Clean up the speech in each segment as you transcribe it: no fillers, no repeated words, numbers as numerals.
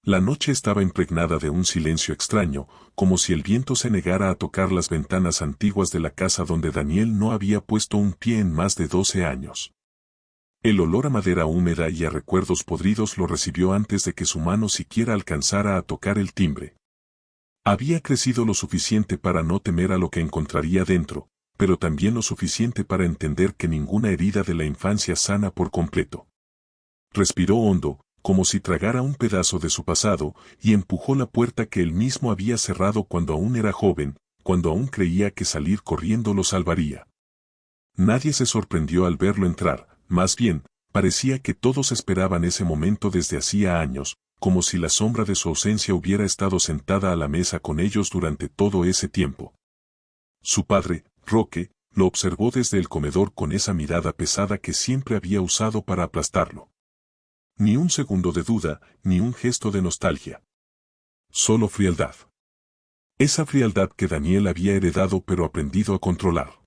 La noche estaba impregnada de un silencio extraño, como si el viento se negara a tocar las ventanas antiguas de la casa donde Daniel no había puesto un pie en más de 12 años. El olor a madera húmeda y a recuerdos podridos lo recibió antes de que su mano siquiera alcanzara a tocar el timbre. Había crecido lo suficiente para no temer a lo que encontraría dentro, pero también lo suficiente para entender que ninguna herida de la infancia sana por completo. Respiró hondo, como si tragara un pedazo de su pasado, y empujó la puerta que él mismo había cerrado cuando aún era joven, cuando aún creía que salir corriendo lo salvaría. Nadie se sorprendió al verlo entrar, más bien, parecía que todos esperaban ese momento desde hacía años, como si la sombra de su ausencia hubiera estado sentada a la mesa con ellos durante todo ese tiempo. Su padre, Roque, lo observó desde el comedor con esa mirada pesada que siempre había usado para aplastarlo. Ni un segundo de duda, ni un gesto de nostalgia. Solo frialdad. Esa frialdad que Daniel había heredado pero aprendido a controlar.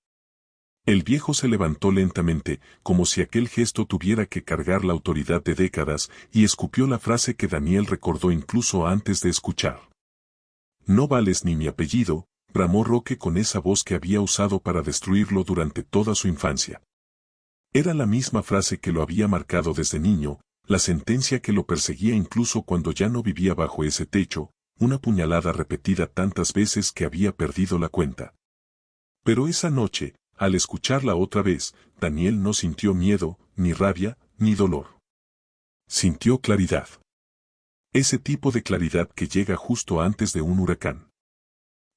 El viejo se levantó lentamente, como si aquel gesto tuviera que cargar la autoridad de décadas, y escupió la frase que Daniel recordó incluso antes de escuchar. No vales ni mi apellido, bramó Roque con esa voz que había usado para destruirlo durante toda su infancia. Era la misma frase que lo había marcado desde niño, la sentencia que lo perseguía incluso cuando ya no vivía bajo ese techo, una puñalada repetida tantas veces que había perdido la cuenta. Pero esa noche, al escucharla otra vez, Daniel no sintió miedo, ni rabia, ni dolor. Sintió claridad. Ese tipo de claridad que llega justo antes de un huracán.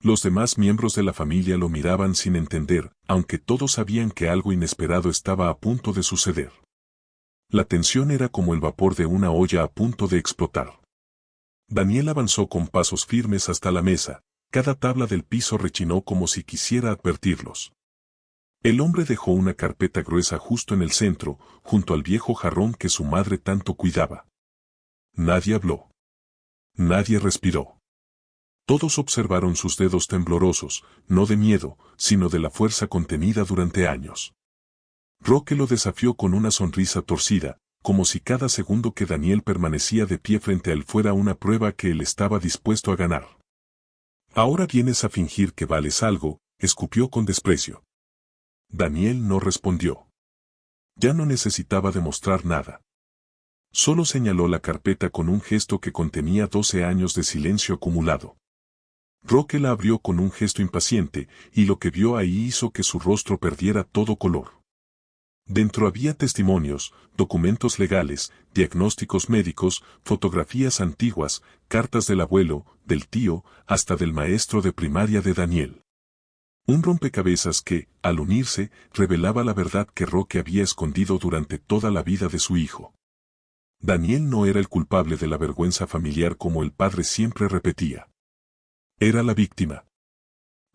Los demás miembros de la familia lo miraban sin entender, aunque todos sabían que algo inesperado estaba a punto de suceder. La tensión era como el vapor de una olla a punto de explotar. Daniel avanzó con pasos firmes hasta la mesa, cada tabla del piso rechinó como si quisiera advertirlos. El hombre dejó una carpeta gruesa justo en el centro, junto al viejo jarrón que su madre tanto cuidaba. Nadie habló. Nadie respiró. Todos observaron sus dedos temblorosos, no de miedo, sino de la fuerza contenida durante años. Roque lo desafió con una sonrisa torcida, como si cada segundo que Daniel permanecía de pie frente a él fuera una prueba que él estaba dispuesto a ganar. Ahora vienes a fingir que vales algo, escupió con desprecio. Daniel no respondió. Ya no necesitaba demostrar nada. Solo señaló la carpeta con un gesto que contenía 12 años de silencio acumulado. Roque la abrió con un gesto impaciente, y lo que vio ahí hizo que su rostro perdiera todo color. Dentro había testimonios, documentos legales, diagnósticos médicos, fotografías antiguas, cartas del abuelo, del tío, hasta del maestro de primaria de Daniel. Un rompecabezas que, al unirse, revelaba la verdad que Roque había escondido durante toda la vida de su hijo. Daniel no era el culpable de la vergüenza familiar como el padre siempre repetía. Era la víctima.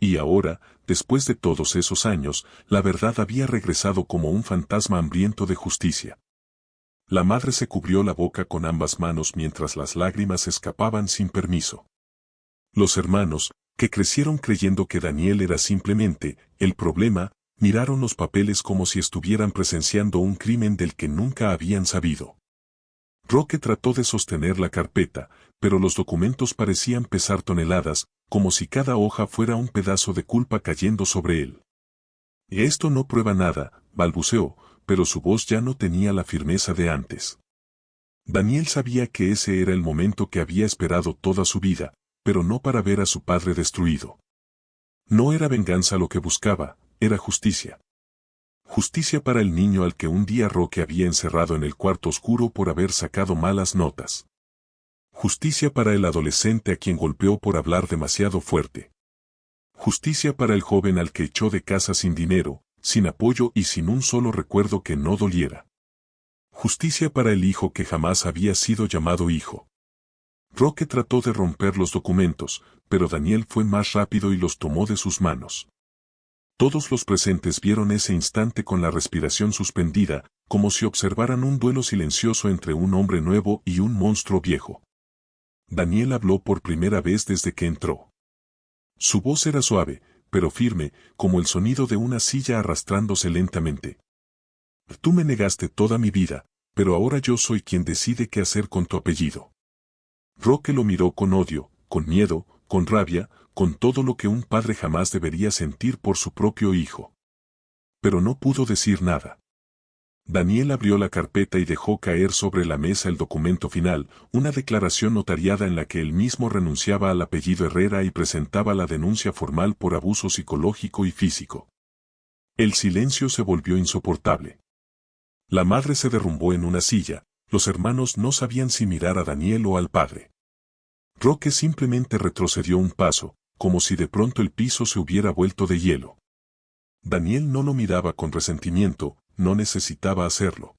Y ahora, después de todos esos años, la verdad había regresado como un fantasma hambriento de justicia. La madre se cubrió la boca con ambas manos mientras las lágrimas escapaban sin permiso. Los hermanos, que crecieron creyendo que Daniel era simplemente el problema, miraron los papeles como si estuvieran presenciando un crimen del que nunca habían sabido. Roque trató de sostener la carpeta, pero los documentos parecían pesar toneladas, como si cada hoja fuera un pedazo de culpa cayendo sobre él. Esto no prueba nada, balbuceó, pero su voz ya no tenía la firmeza de antes. Daniel sabía que ese era el momento que había esperado toda su vida, pero no para ver a su padre destruido. No era venganza lo que buscaba, era justicia. Justicia para el niño al que un día Roque había encerrado en el cuarto oscuro por haber sacado malas notas. Justicia para el adolescente a quien golpeó por hablar demasiado fuerte. Justicia para el joven al que echó de casa sin dinero, sin apoyo y sin un solo recuerdo que no doliera. Justicia para el hijo que jamás había sido llamado hijo. Roque trató de romper los documentos, pero Daniel fue más rápido y los tomó de sus manos. Todos los presentes vieron ese instante con la respiración suspendida, como si observaran un duelo silencioso entre un hombre nuevo y un monstruo viejo. Daniel habló por primera vez desde que entró. Su voz era suave, pero firme, como el sonido de una silla arrastrándose lentamente. Tú me negaste toda mi vida, pero ahora yo soy quien decide qué hacer con tu apellido. Roque lo miró con odio, con miedo, con rabia, con todo lo que un padre jamás debería sentir por su propio hijo. Pero no pudo decir nada. Daniel abrió la carpeta y dejó caer sobre la mesa el documento final, una declaración notariada en la que él mismo renunciaba al apellido Herrera y presentaba la denuncia formal por abuso psicológico y físico. El silencio se volvió insoportable. La madre se derrumbó en una silla, los hermanos no sabían si mirar a Daniel o al padre. Roque simplemente retrocedió un paso, como si de pronto el piso se hubiera vuelto de hielo. Daniel no lo miraba con resentimiento, no necesitaba hacerlo.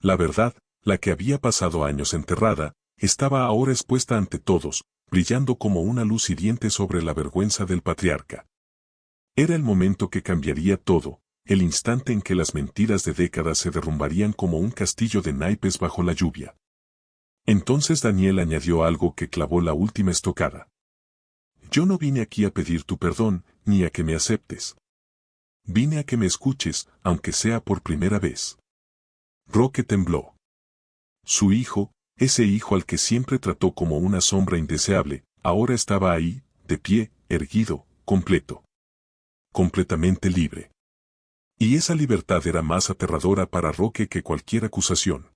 La verdad, la que había pasado años enterrada, estaba ahora expuesta ante todos, brillando como una luz hiriente sobre la vergüenza del patriarca. Era el momento que cambiaría todo, el instante en que las mentiras de décadas se derrumbarían como un castillo de naipes bajo la lluvia. Entonces Daniel añadió algo que clavó la última estocada. Yo no vine aquí a pedir tu perdón, ni a que me aceptes. Vine a que me escuches, aunque sea por primera vez. Roque tembló. Su hijo, ese hijo al que siempre trató como una sombra indeseable, ahora estaba ahí, de pie, erguido, completo. Completamente libre. Y esa libertad era más aterradora para Roque que cualquier acusación.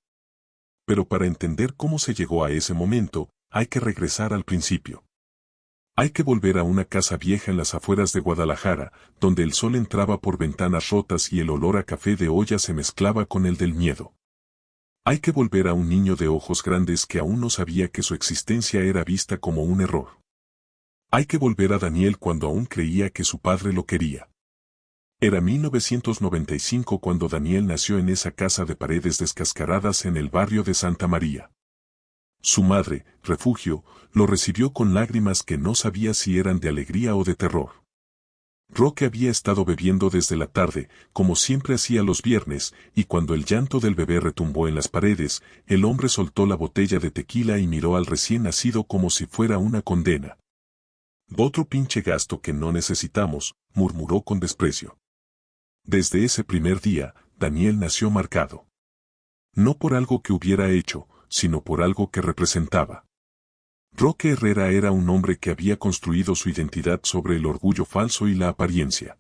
Pero para entender cómo se llegó a ese momento, hay que regresar al principio. Hay que volver a una casa vieja en las afueras de Guadalajara, donde el sol entraba por ventanas rotas y el olor a café de olla se mezclaba con el del miedo. Hay que volver a un niño de ojos grandes que aún no sabía que su existencia era vista como un error. Hay que volver a Daniel cuando aún creía que su padre lo quería. Era 1995 cuando Daniel nació en esa casa de paredes descascaradas en el barrio de Santa María. Su madre, Refugio, lo recibió con lágrimas que no sabía si eran de alegría o de terror. Roque había estado bebiendo desde la tarde, como siempre hacía los viernes, y cuando el llanto del bebé retumbó en las paredes, el hombre soltó la botella de tequila y miró al recién nacido como si fuera una condena. Otro pinche gasto que no necesitamos, murmuró con desprecio. Desde ese primer día, Daniel nació marcado. No por algo que hubiera hecho, sino por algo que representaba. Roque Herrera era un hombre que había construido su identidad sobre el orgullo falso y la apariencia.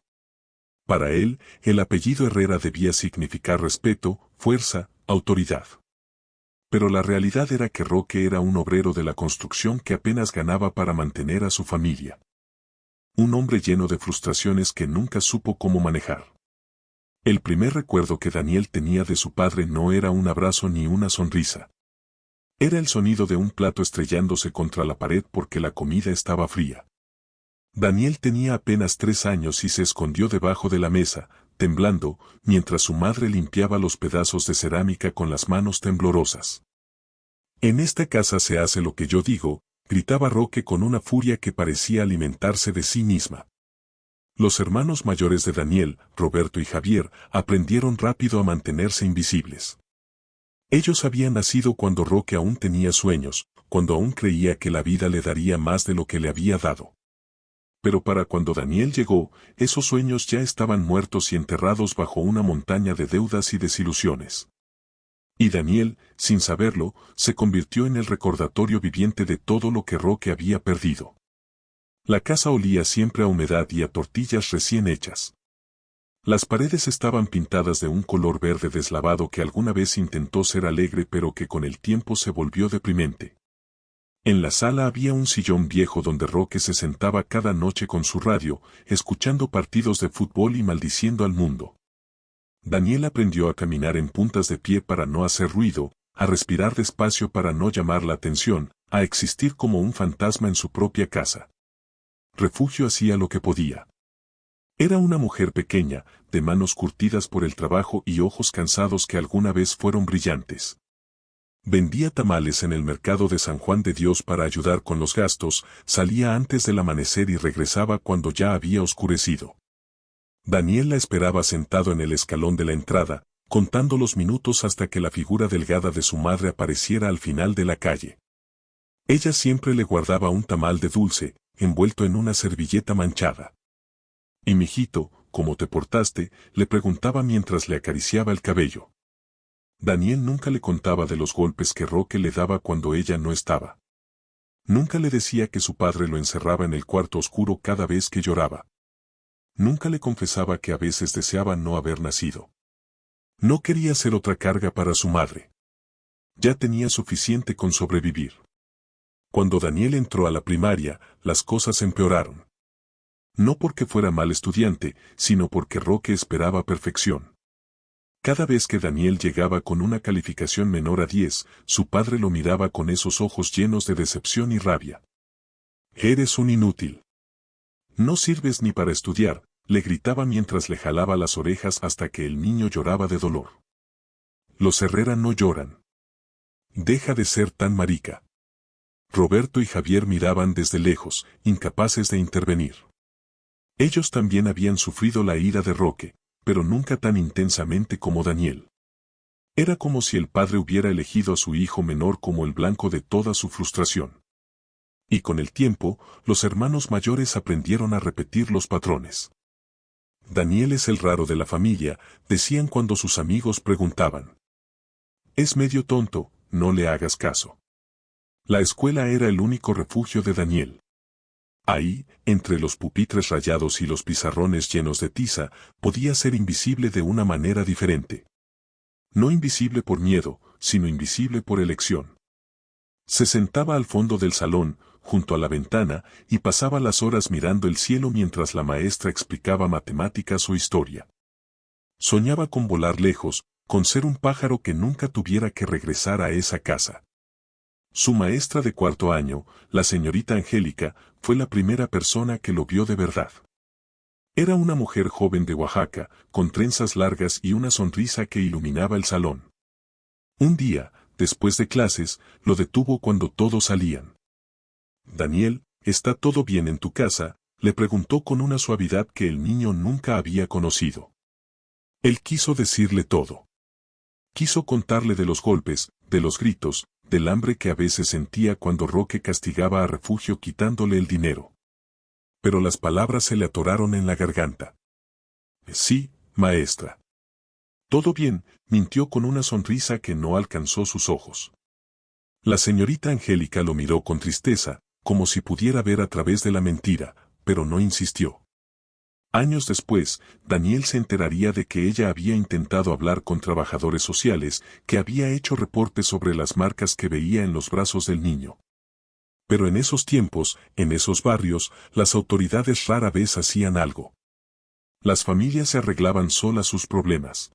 Para él, el apellido Herrera debía significar respeto, fuerza, autoridad. Pero la realidad era que Roque era un obrero de la construcción que apenas ganaba para mantener a su familia. Un hombre lleno de frustraciones que nunca supo cómo manejar. El primer recuerdo que Daniel tenía de su padre no era un abrazo ni una sonrisa. Era el sonido de un plato estrellándose contra la pared porque la comida estaba fría. Daniel tenía apenas 3 años y se escondió debajo de la mesa, temblando, mientras su madre limpiaba los pedazos de cerámica con las manos temblorosas. En esta casa se hace lo que yo digo, gritaba Roque con una furia que parecía alimentarse de sí misma. Los hermanos mayores de Daniel, Roberto y Javier, aprendieron rápido a mantenerse invisibles. Ellos habían nacido cuando Roque aún tenía sueños, cuando aún creía que la vida le daría más de lo que le había dado. Pero para cuando Daniel llegó, esos sueños ya estaban muertos y enterrados bajo una montaña de deudas y desilusiones. Y Daniel, sin saberlo, se convirtió en el recordatorio viviente de todo lo que Roque había perdido. La casa olía siempre a humedad y a tortillas recién hechas. Las paredes estaban pintadas de un color verde deslavado que alguna vez intentó ser alegre pero que con el tiempo se volvió deprimente. En la sala había un sillón viejo donde Roque se sentaba cada noche con su radio, escuchando partidos de fútbol y maldiciendo al mundo. Daniel aprendió a caminar en puntas de pie para no hacer ruido, a respirar despacio para no llamar la atención, a existir como un fantasma en su propia casa. Refugio hacía lo que podía. Era una mujer pequeña, de manos curtidas por el trabajo y ojos cansados que alguna vez fueron brillantes. Vendía tamales en el mercado de San Juan de Dios para ayudar con los gastos, salía antes del amanecer y regresaba cuando ya había oscurecido. Daniel la esperaba sentado en el escalón de la entrada, contando los minutos hasta que la figura delgada de su madre apareciera al final de la calle. Ella siempre le guardaba un tamal de dulce, envuelto en una servilleta manchada. «¿Y mijito, cómo te portaste?», le preguntaba mientras le acariciaba el cabello. Daniel nunca le contaba de los golpes que Roque le daba cuando ella no estaba. Nunca le decía que su padre lo encerraba en el cuarto oscuro cada vez que lloraba. Nunca le confesaba que a veces deseaba no haber nacido. No quería ser otra carga para su madre. Ya tenía suficiente con sobrevivir. Cuando Daniel entró a la primaria, las cosas empeoraron. No porque fuera mal estudiante, sino porque Roque esperaba perfección. Cada vez que Daniel llegaba con una calificación menor a 10, su padre lo miraba con esos ojos llenos de decepción y rabia. «Eres un inútil. No sirves ni para estudiar», le gritaba mientras le jalaba las orejas hasta que el niño lloraba de dolor. «Los Herrera no lloran. Deja de ser tan marica». Roberto y Javier miraban desde lejos, incapaces de intervenir. Ellos también habían sufrido la ira de Roque, pero nunca tan intensamente como Daniel. Era como si el padre hubiera elegido a su hijo menor como el blanco de toda su frustración. Y con el tiempo, los hermanos mayores aprendieron a repetir los patrones. Daniel es el raro de la familia, decían cuando sus amigos preguntaban. Es medio tonto, no le hagas caso. La escuela era el único refugio de Daniel. Ahí, entre los pupitres rayados y los pizarrones llenos de tiza, podía ser invisible de una manera diferente. No invisible por miedo, sino invisible por elección. Se sentaba al fondo del salón, junto a la ventana, y pasaba las horas mirando el cielo mientras la maestra explicaba matemáticas o historia. Soñaba con volar lejos, con ser un pájaro que nunca tuviera que regresar a esa casa. Su maestra de cuarto año, la señorita Angélica, fue la primera persona que lo vio de verdad. Era una mujer joven de Oaxaca, con trenzas largas y una sonrisa que iluminaba el salón. Un día, después de clases, lo detuvo cuando todos salían. «Daniel, ¿está todo bien en tu casa?», le preguntó con una suavidad que el niño nunca había conocido. Él quiso decirle todo. Quiso contarle de los golpes, de los gritos, del hambre que a veces sentía cuando Roque castigaba a Refugio quitándole el dinero. Pero las palabras se le atoraron en la garganta. «Sí, maestra». «Todo bien», mintió con una sonrisa que no alcanzó sus ojos. La señorita Angélica lo miró con tristeza, como si pudiera ver a través de la mentira, pero no insistió. Años después, Daniel se enteraría de que ella había intentado hablar con trabajadores sociales, que había hecho reportes sobre las marcas que veía en los brazos del niño. Pero en esos tiempos, en esos barrios, las autoridades rara vez hacían algo. Las familias se arreglaban solas sus problemas.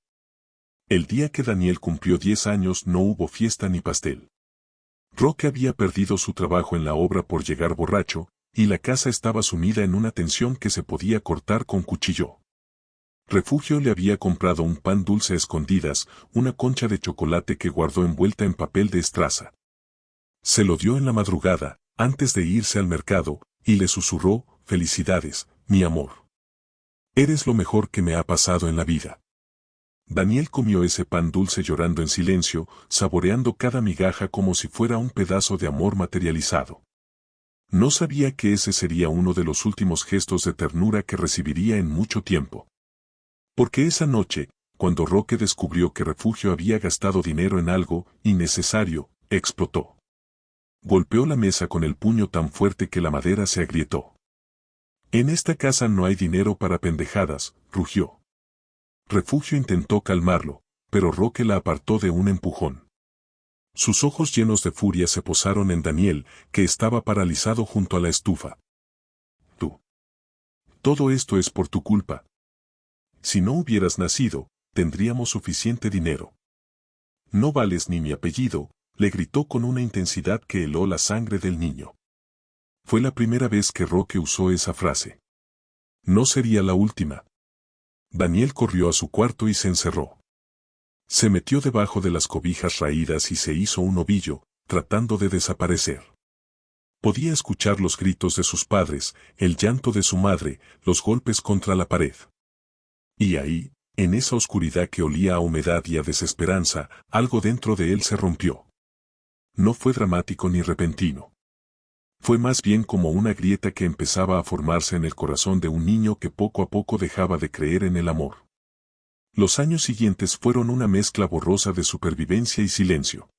El día que Daniel cumplió 10 años no hubo fiesta ni pastel. Roque había perdido su trabajo en la obra por llegar borracho, y la casa estaba sumida en una tensión que se podía cortar con cuchillo. Refugio le había comprado un pan dulce a escondidas, una concha de chocolate que guardó envuelta en papel de estraza. Se lo dio en la madrugada, antes de irse al mercado, y le susurró, «Felicidades, mi amor. Eres lo mejor que me ha pasado en la vida». Daniel comió ese pan dulce llorando en silencio, saboreando cada migaja como si fuera un pedazo de amor materializado. No sabía que ese sería uno de los últimos gestos de ternura que recibiría en mucho tiempo. Porque esa noche, cuando Roque descubrió que Refugio había gastado dinero en algo innecesario, explotó. Golpeó la mesa con el puño tan fuerte que la madera se agrietó. «En esta casa no hay dinero para pendejadas», rugió. Refugio intentó calmarlo, pero Roque la apartó de un empujón. Sus ojos llenos de furia se posaron en Daniel, que estaba paralizado junto a la estufa. «Tú. Todo esto es por tu culpa. Si no hubieras nacido, tendríamos suficiente dinero. No vales ni mi apellido», le gritó con una intensidad que heló la sangre del niño. Fue la primera vez que Roque usó esa frase. No sería la última. Daniel corrió a su cuarto y se encerró. Se metió debajo de las cobijas raídas y se hizo un ovillo, tratando de desaparecer. Podía escuchar los gritos de sus padres, el llanto de su madre, los golpes contra la pared. Y ahí, en esa oscuridad que olía a humedad y a desesperanza, algo dentro de él se rompió. No fue dramático ni repentino. Fue más bien como una grieta que empezaba a formarse en el corazón de un niño que poco a poco dejaba de creer en el amor. Los años siguientes fueron una mezcla borrosa de supervivencia y silencio.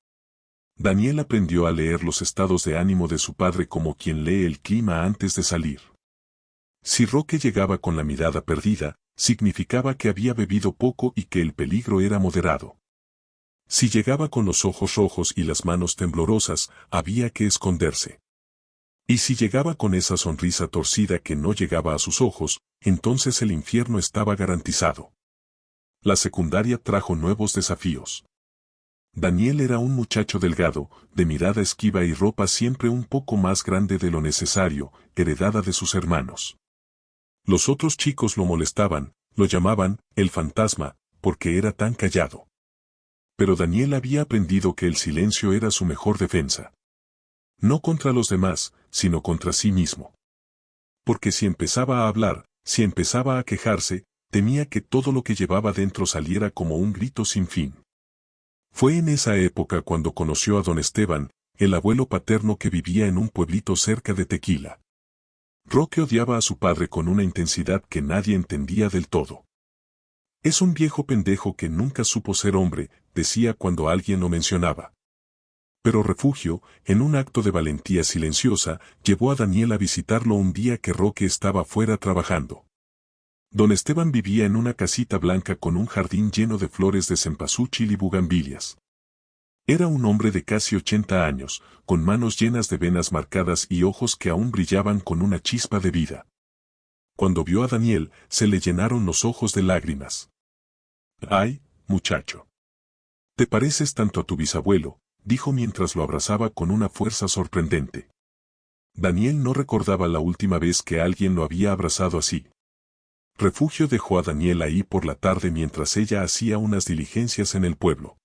Daniel aprendió a leer los estados de ánimo de su padre como quien lee el clima antes de salir. Si Roque llegaba con la mirada perdida, significaba que había bebido poco y que el peligro era moderado. Si llegaba con los ojos rojos y las manos temblorosas, había que esconderse. Y si llegaba con esa sonrisa torcida que no llegaba a sus ojos, entonces el infierno estaba garantizado. La secundaria trajo nuevos desafíos. Daniel era un muchacho delgado, de mirada esquiva y ropa siempre un poco más grande de lo necesario, heredada de sus hermanos. Los otros chicos lo molestaban, lo llamaban el fantasma, porque era tan callado. Pero Daniel había aprendido que el silencio era su mejor defensa. No contra los demás, sino contra sí mismo. Porque si empezaba a hablar, si empezaba a quejarse, temía que todo lo que llevaba dentro saliera como un grito sin fin. Fue en esa época cuando conoció a don Esteban, el abuelo paterno que vivía en un pueblito cerca de Tequila. Roque odiaba a su padre con una intensidad que nadie entendía del todo. Es un viejo pendejo que nunca supo ser hombre, decía cuando alguien lo mencionaba. Pero Refugio, en un acto de valentía silenciosa, llevó a Daniel a visitarlo un día que Roque estaba fuera trabajando. Don Esteban vivía en una casita blanca con un jardín lleno de flores de cempasúchil y bugambilias. Era un hombre de casi 80 años, con manos llenas de venas marcadas y ojos que aún brillaban con una chispa de vida. Cuando vio a Daniel, se le llenaron los ojos de lágrimas. «Ay, muchacho. Te pareces tanto a tu bisabuelo», dijo mientras lo abrazaba con una fuerza sorprendente. Daniel no recordaba la última vez que alguien lo había abrazado así. Refugio dejó a Daniel ahí por la tarde mientras ella hacía unas diligencias en el pueblo.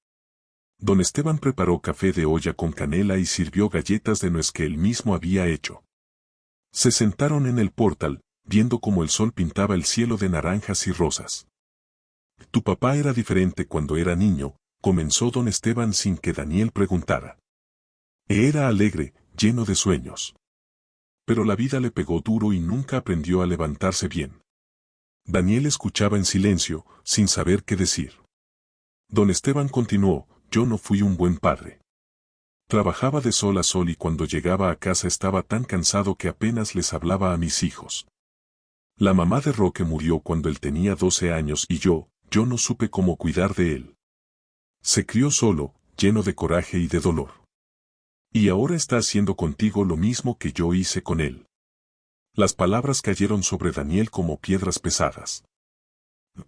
Don Esteban preparó café de olla con canela y sirvió galletas de nuez que él mismo había hecho. Se sentaron en el portal, viendo cómo el sol pintaba el cielo de naranjas y rosas. «Tu papá era diferente cuando era niño», comenzó don Esteban sin que Daniel preguntara. Era alegre, lleno de sueños. Pero la vida le pegó duro y nunca aprendió a levantarse bien. Daniel escuchaba en silencio, sin saber qué decir. Don Esteban continuó: «Yo no fui un buen padre. Trabajaba de sol a sol y cuando llegaba a casa estaba tan cansado que apenas les hablaba a mis hijos. La mamá de Roque murió cuando él tenía 12 años y yo no supe cómo cuidar de él. Se crió solo, lleno de coraje y de dolor. Y ahora está haciendo contigo lo mismo que yo hice con él». Las palabras cayeron sobre Daniel como piedras pesadas.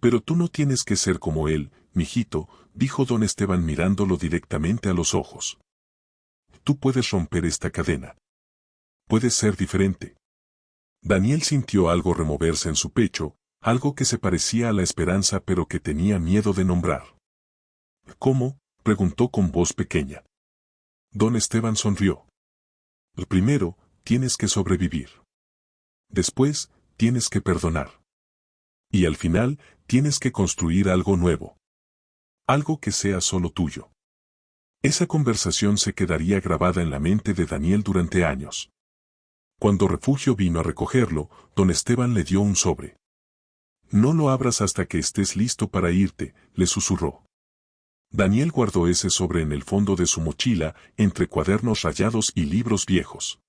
«Pero tú no tienes que ser como él, mijito», dijo don Esteban mirándolo directamente a los ojos. «Tú puedes romper esta cadena. Puedes ser diferente». Daniel sintió algo removerse en su pecho, algo que se parecía a la esperanza pero que tenía miedo de nombrar. «¿Cómo?», preguntó con voz pequeña. Don Esteban sonrió. «Primero, tienes que sobrevivir. Después, tienes que perdonar. Y al final, tienes que construir algo nuevo. Algo que sea solo tuyo». Esa conversación se quedaría grabada en la mente de Daniel durante años. Cuando Refugio vino a recogerlo, don Esteban le dio un sobre. «No lo abras hasta que estés listo para irte», le susurró. Daniel guardó ese sobre en el fondo de su mochila, entre cuadernos rayados y libros viejos.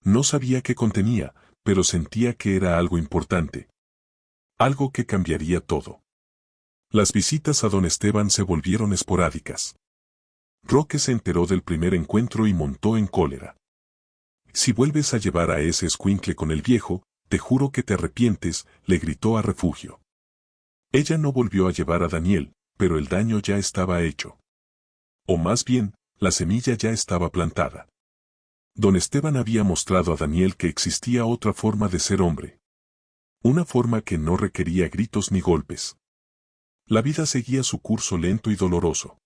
No sabía qué contenía, pero sentía que era algo importante. Algo que cambiaría todo. Las visitas a don Esteban se volvieron esporádicas. Roque se enteró del primer encuentro y montó en cólera. «Si vuelves a llevar a ese escuincle con el viejo, te juro que te arrepientes», le gritó a Refugio. Ella no volvió a llevar a Daniel, pero el daño ya estaba hecho. O más bien, la semilla ya estaba plantada. Don Esteban había mostrado a Daniel que existía otra forma de ser hombre. Una forma que no requería gritos ni golpes. La vida seguía su curso lento y doloroso.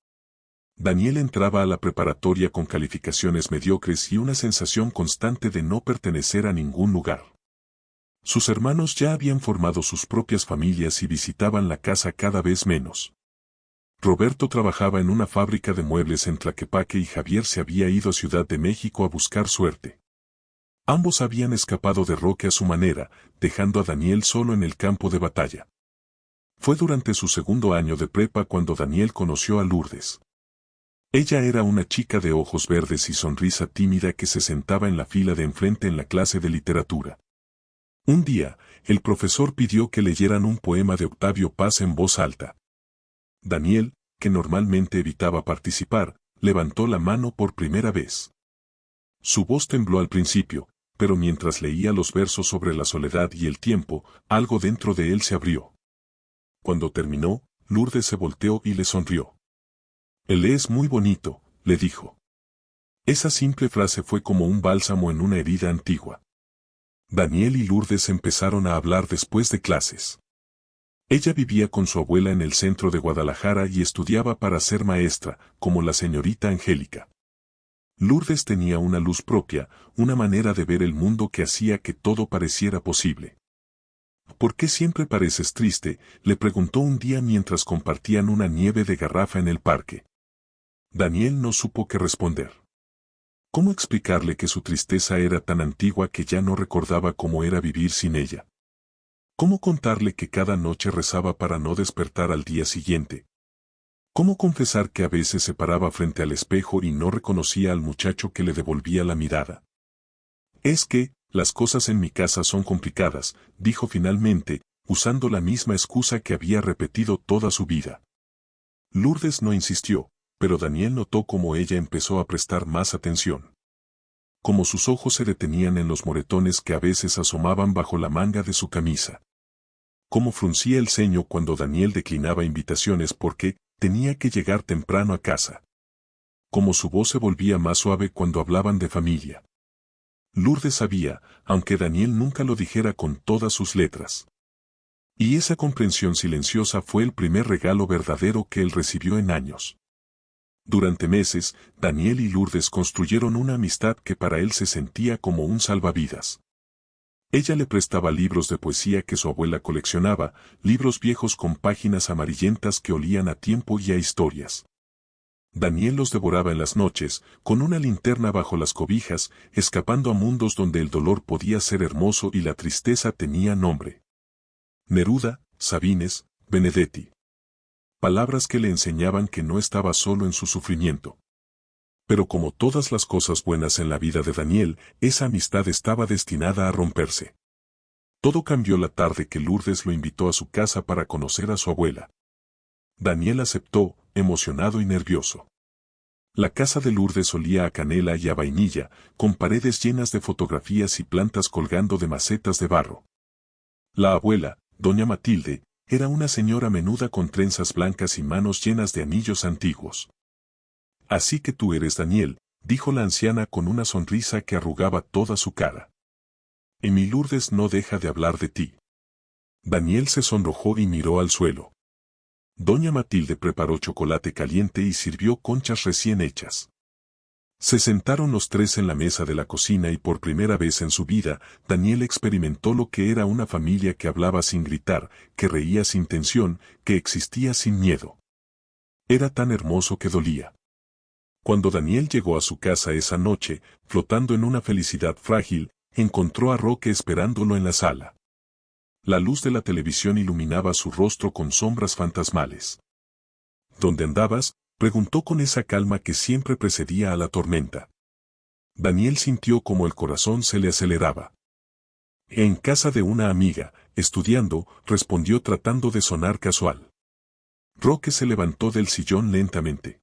Daniel entraba a la preparatoria con calificaciones mediocres y una sensación constante de no pertenecer a ningún lugar. Sus hermanos ya habían formado sus propias familias y visitaban la casa cada vez menos. Roberto trabajaba en una fábrica de muebles en Tlaquepaque y Javier se había ido a Ciudad de México a buscar suerte. Ambos habían escapado de Roque a su manera, dejando a Daniel solo en el campo de batalla. Fue durante su segundo año de prepa cuando Daniel conoció a Lourdes. Ella era una chica de ojos verdes y sonrisa tímida que se sentaba en la fila de enfrente en la clase de literatura. Un día, el profesor pidió que leyeran un poema de Octavio Paz en voz alta. Daniel, que normalmente evitaba participar, levantó la mano por primera vez. Su voz tembló al principio, pero mientras leía los versos sobre la soledad y el tiempo, algo dentro de él se abrió. Cuando terminó, Lourdes se volteó y le sonrió. Él es muy bonito, le dijo. Esa simple frase fue como un bálsamo en una herida antigua. Daniel y Lourdes empezaron a hablar después de clases. Ella vivía con su abuela en el centro de Guadalajara y estudiaba para ser maestra, como la señorita Angélica. Lourdes tenía una luz propia, una manera de ver el mundo que hacía que todo pareciera posible. ¿Por qué siempre pareces triste?, le preguntó un día mientras compartían una nieve de garrafa en el parque. Daniel no supo qué responder. ¿Cómo explicarle que su tristeza era tan antigua que ya no recordaba cómo era vivir sin ella? ¿Cómo contarle que cada noche rezaba para no despertar al día siguiente? ¿Cómo confesar que a veces se paraba frente al espejo y no reconocía al muchacho que le devolvía la mirada? Es que, las cosas en mi casa son complicadas, dijo finalmente, usando la misma excusa que había repetido toda su vida. Lourdes no insistió, pero Daniel notó cómo ella empezó a prestar más atención. Como sus ojos se detenían en los moretones que a veces asomaban bajo la manga de su camisa. Cómo fruncía el ceño cuando Daniel declinaba invitaciones porque tenía que llegar temprano a casa. Cómo su voz se volvía más suave cuando hablaban de familia. Lourdes sabía, aunque Daniel nunca lo dijera con todas sus letras. Y esa comprensión silenciosa fue el primer regalo verdadero que él recibió en años. Durante meses, Daniel y Lourdes construyeron una amistad que para él se sentía como un salvavidas. Ella le prestaba libros de poesía que su abuela coleccionaba, libros viejos con páginas amarillentas que olían a tiempo y a historias. Daniel los devoraba en las noches, con una linterna bajo las cobijas, escapando a mundos donde el dolor podía ser hermoso y la tristeza tenía nombre. Neruda, Sabines, Benedetti. Palabras que le enseñaban que no estaba solo en su sufrimiento. Pero como todas las cosas buenas en la vida de Daniel, esa amistad estaba destinada a romperse. Todo cambió la tarde que Lourdes lo invitó a su casa para conocer a su abuela. Daniel aceptó, emocionado y nervioso. La casa de Lourdes olía a canela y a vainilla, con paredes llenas de fotografías y plantas colgando de macetas de barro. La abuela, doña Matilde, era una señora menuda con trenzas blancas y manos llenas de anillos antiguos. Así que tú eres Daniel, dijo la anciana con una sonrisa que arrugaba toda su cara. Y mi Lourdes no deja de hablar de ti. Daniel se sonrojó y miró al suelo. Doña Matilde preparó chocolate caliente y sirvió conchas recién hechas. Se sentaron los tres en la mesa de la cocina y por primera vez en su vida, Daniel experimentó lo que era una familia que hablaba sin gritar, que reía sin tensión, que existía sin miedo. Era tan hermoso que dolía. Cuando Daniel llegó a su casa esa noche, flotando en una felicidad frágil, encontró a Roque esperándolo en la sala. La luz de la televisión iluminaba su rostro con sombras fantasmales. ¿Dónde andabas?, preguntó con esa calma que siempre precedía a la tormenta. Daniel sintió como el corazón se le aceleraba. En casa de una amiga, estudiando, respondió tratando de sonar casual. Roque se levantó del sillón lentamente.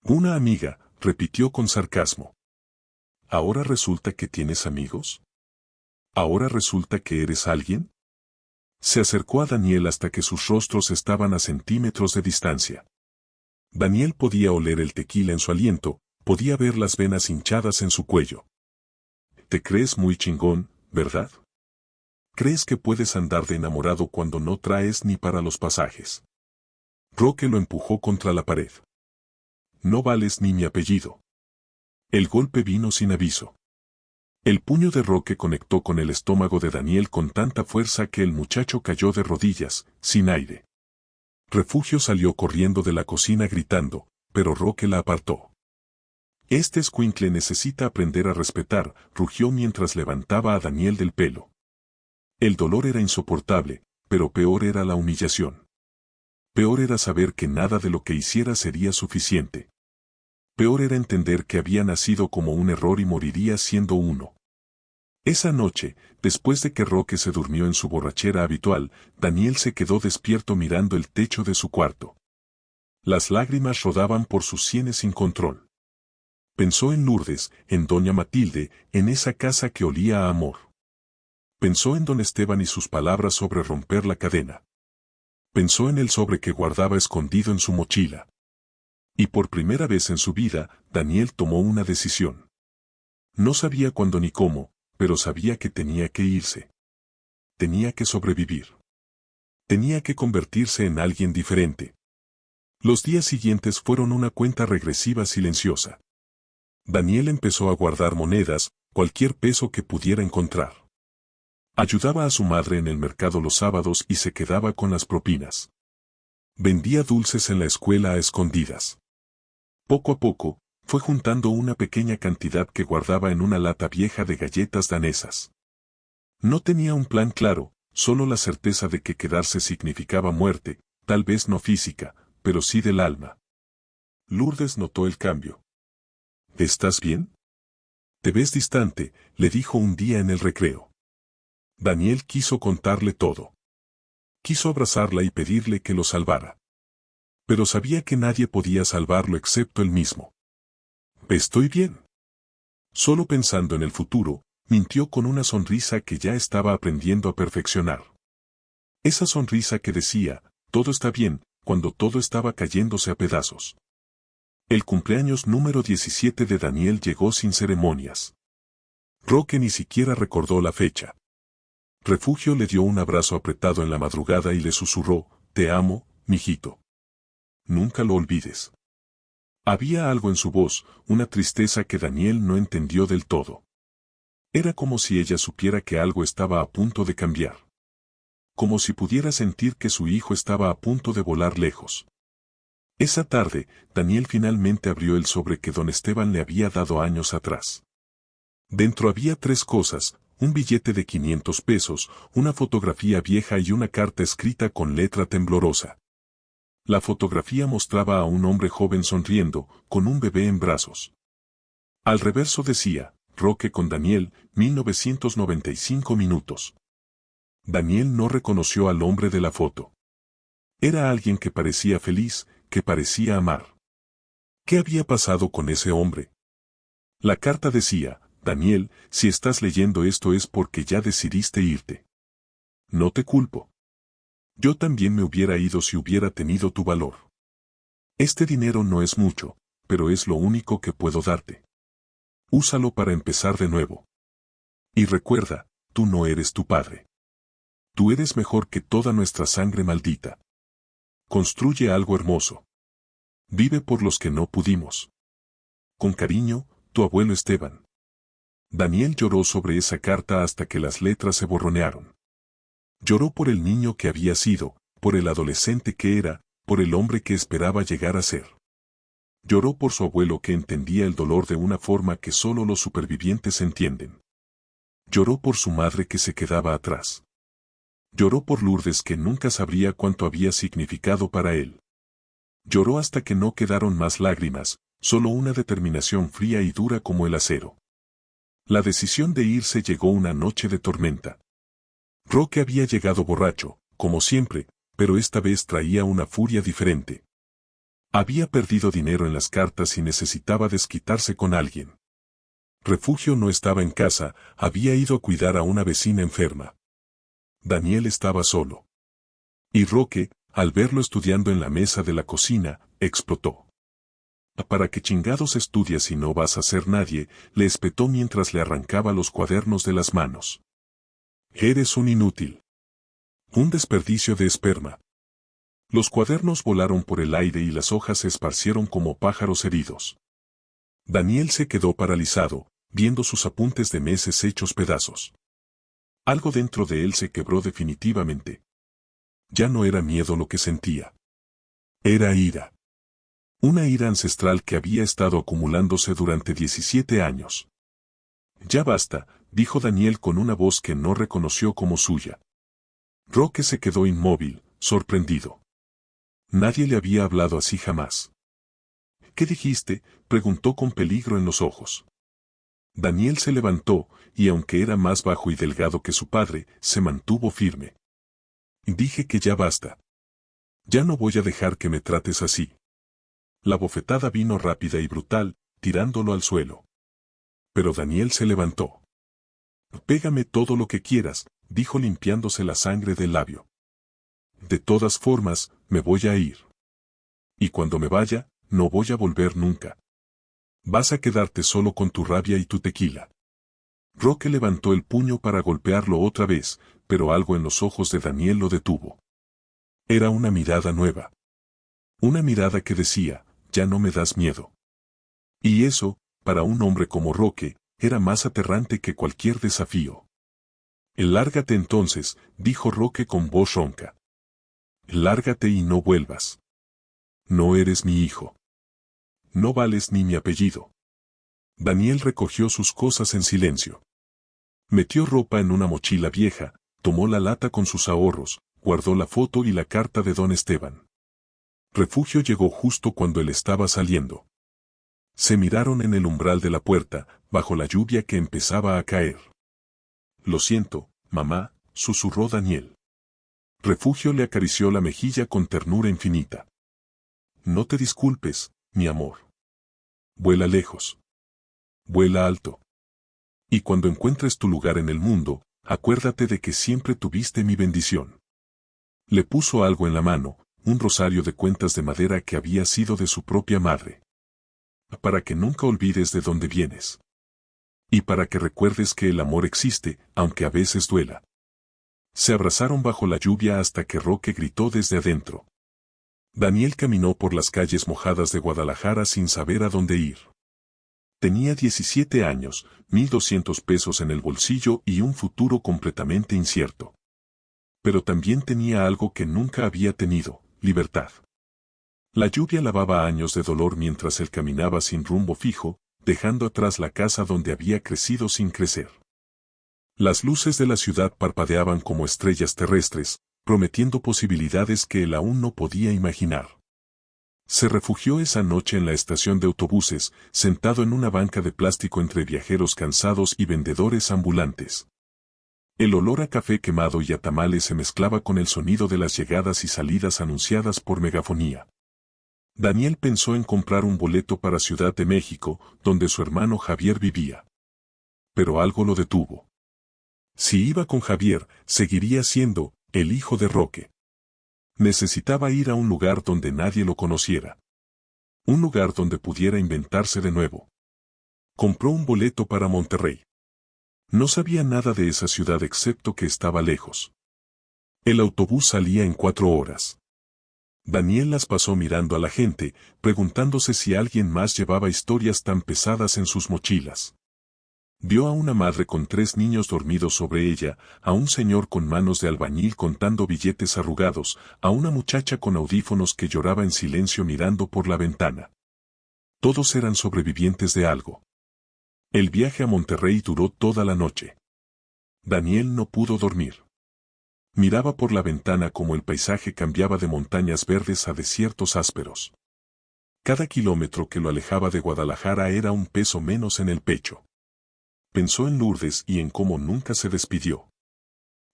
Una amiga, repitió con sarcasmo. ¿Ahora resulta que tienes amigos? ¿Ahora resulta que eres alguien? Se acercó a Daniel hasta que sus rostros estaban a centímetros de distancia. Daniel podía oler el tequila en su aliento, podía ver las venas hinchadas en su cuello. Te crees muy chingón, ¿verdad? ¿Crees que puedes andar de enamorado cuando no traes ni para los pasajes? Roque lo empujó contra la pared. No vales ni mi apellido. El golpe vino sin aviso. El puño de Roque conectó con el estómago de Daniel con tanta fuerza que el muchacho cayó de rodillas, sin aire. Refugio salió corriendo de la cocina gritando, pero Roque la apartó. Este escuincle necesita aprender a respetar, rugió mientras levantaba a Daniel del pelo. El dolor era insoportable, pero peor era la humillación. Peor era saber que nada de lo que hiciera sería suficiente. Peor era entender que había nacido como un error y moriría siendo uno. Esa noche, después de que Roque se durmió en su borrachera habitual, Daniel se quedó despierto mirando el techo de su cuarto. Las lágrimas rodaban por sus sienes sin control. Pensó en Lourdes, en doña Matilde, en esa casa que olía a amor. Pensó en don Esteban y sus palabras sobre romper la cadena. Pensó en el sobre que guardaba escondido en su mochila. Y por primera vez en su vida, Daniel tomó una decisión. No sabía cuándo ni cómo, pero sabía que tenía que irse. Tenía que sobrevivir. Tenía que convertirse en alguien diferente. Los días siguientes fueron una cuenta regresiva silenciosa. Daniel empezó a guardar monedas, cualquier peso que pudiera encontrar. Ayudaba a su madre en el mercado los sábados y se quedaba con las propinas. Vendía dulces en la escuela a escondidas. Poco a poco, fue juntando una pequeña cantidad que guardaba en una lata vieja de galletas danesas. No tenía un plan claro, solo la certeza de que quedarse significaba muerte, tal vez no física, pero sí del alma. Lourdes notó el cambio. ¿Estás bien? Te ves distante, le dijo un día en el recreo. Daniel quiso contarle todo. Quiso abrazarla y pedirle que lo salvara. Pero sabía que nadie podía salvarlo excepto él mismo. Estoy bien. Solo pensando en el futuro, mintió con una sonrisa que ya estaba aprendiendo a perfeccionar. Esa sonrisa que decía, todo está bien, cuando todo estaba cayéndose a pedazos. El cumpleaños número 17 de Daniel llegó sin ceremonias. Roque ni siquiera recordó la fecha. Refugio le dio un abrazo apretado en la madrugada y le susurró, te amo, mijito. Nunca lo olvides. Había algo en su voz, una tristeza que Daniel no entendió del todo. Era como si ella supiera que algo estaba a punto de cambiar. Como si pudiera sentir que su hijo estaba a punto de volar lejos. Esa tarde, Daniel finalmente abrió el sobre que don Esteban le había dado años atrás. Dentro había 3 cosas, un billete de 500 pesos, una fotografía vieja y una carta escrita con letra temblorosa. La fotografía mostraba a un hombre joven sonriendo, con un bebé en brazos. Al reverso decía, Roque con Daniel, 1995 minutos. Daniel no reconoció al hombre de la foto. Era alguien que parecía feliz, que parecía amar. ¿Qué había pasado con ese hombre? La carta decía, Daniel, si estás leyendo esto es porque ya decidiste irte. No te culpo. Yo también me hubiera ido si hubiera tenido tu valor. Este dinero no es mucho, pero es lo único que puedo darte. Úsalo para empezar de nuevo. Y recuerda, tú no eres tu padre. Tú eres mejor que toda nuestra sangre maldita. Construye algo hermoso. Vive por los que no pudimos. Con cariño, tu abuelo Esteban. Daniel lloró sobre esa carta hasta que las letras se borronearon. Lloró por el niño que había sido, por el adolescente que era, por el hombre que esperaba llegar a ser. Lloró por su abuelo que entendía el dolor de una forma que solo los supervivientes entienden. Lloró por su madre que se quedaba atrás. Lloró por Lourdes que nunca sabría cuánto había significado para él. Lloró hasta que no quedaron más lágrimas, solo una determinación fría y dura como el acero. La decisión de irse llegó una noche de tormenta. Roque había llegado borracho, como siempre, pero esta vez traía una furia diferente. Había perdido dinero en las cartas y necesitaba desquitarse con alguien. Refugio no estaba en casa, había ido a cuidar a una vecina enferma. Daniel estaba solo. Y Roque, al verlo estudiando en la mesa de la cocina, explotó. ¿Para qué chingados estudias si no vas a ser nadie?, le espetó mientras le arrancaba los cuadernos de las manos. Eres un inútil. Un desperdicio de esperma. Los cuadernos volaron por el aire y las hojas se esparcieron como pájaros heridos. Daniel se quedó paralizado, viendo sus apuntes de meses hechos pedazos. Algo dentro de él se quebró definitivamente. Ya no era miedo lo que sentía. Era ira. Una ira ancestral que había estado acumulándose durante 17 años. Ya basta, dijo Daniel con una voz que no reconoció como suya. Roque se quedó inmóvil, sorprendido. Nadie le había hablado así jamás. ¿Qué dijiste?, preguntó con peligro en los ojos. Daniel se levantó, y aunque era más bajo y delgado que su padre, se mantuvo firme. Dije que ya basta. Ya no voy a dejar que me trates así. La bofetada vino rápida y brutal, tirándolo al suelo. Pero Daniel se levantó. Pégame todo lo que quieras, dijo limpiándose la sangre del labio. De todas formas, me voy a ir. Y cuando me vaya, no voy a volver nunca. Vas a quedarte solo con tu rabia y tu tequila. Roque levantó el puño para golpearlo otra vez, pero algo en los ojos de Daniel lo detuvo. Era una mirada nueva. Una mirada que decía, ya no me das miedo. Y eso, para un hombre como Roque, era más aterrante que cualquier desafío. Lárgate entonces, dijo Roque con voz ronca. Lárgate y no vuelvas. No eres mi hijo. No vales ni mi apellido. Daniel recogió sus cosas en silencio. Metió ropa en una mochila vieja, tomó la lata con sus ahorros, guardó la foto y la carta de don Esteban. Refugio llegó justo cuando él estaba saliendo. Se miraron en el umbral de la puerta, bajo la lluvia que empezaba a caer. Lo siento, mamá, susurró Daniel. Refugio le acarició la mejilla con ternura infinita. No te disculpes, mi amor. Vuela lejos. Vuela alto. Y cuando encuentres tu lugar en el mundo, acuérdate de que siempre tuviste mi bendición. Le puso algo en la mano, un rosario de cuentas de madera que había sido de su propia madre. Para que nunca olvides de dónde vienes. Y para que recuerdes que el amor existe, aunque a veces duela. Se abrazaron bajo la lluvia hasta que Roque gritó desde adentro. Daniel caminó por las calles mojadas de Guadalajara sin saber a dónde ir. Tenía 17 años, 1,200 pesos en el bolsillo y un futuro completamente incierto. Pero también tenía algo que nunca había tenido, libertad. La lluvia lavaba años de dolor mientras él caminaba sin rumbo fijo, dejando atrás la casa donde había crecido sin crecer. Las luces de la ciudad parpadeaban como estrellas terrestres, prometiendo posibilidades que él aún no podía imaginar. Se refugió esa noche en la estación de autobuses, sentado en una banca de plástico entre viajeros cansados y vendedores ambulantes. El olor a café quemado y a tamales se mezclaba con el sonido de las llegadas y salidas anunciadas por megafonía. Daniel pensó en comprar un boleto para Ciudad de México, donde su hermano Javier vivía. Pero algo lo detuvo. Si iba con Javier, seguiría siendo el hijo de Roque. Necesitaba ir a un lugar donde nadie lo conociera. Un lugar donde pudiera inventarse de nuevo. Compró un boleto para Monterrey. No sabía nada de esa ciudad excepto que estaba lejos. El autobús salía en 4 horas. Daniel las pasó mirando a la gente, preguntándose si alguien más llevaba historias tan pesadas en sus mochilas. Vio a una madre con 3 niños dormidos sobre ella, a un señor con manos de albañil contando billetes arrugados, a una muchacha con audífonos que lloraba en silencio mirando por la ventana. Todos eran sobrevivientes de algo. El viaje a Monterrey duró toda la noche. Daniel no pudo dormir. Miraba por la ventana como el paisaje cambiaba de montañas verdes a desiertos ásperos. Cada kilómetro que lo alejaba de Guadalajara era un peso menos en el pecho. Pensó en Lourdes y en cómo nunca se despidió.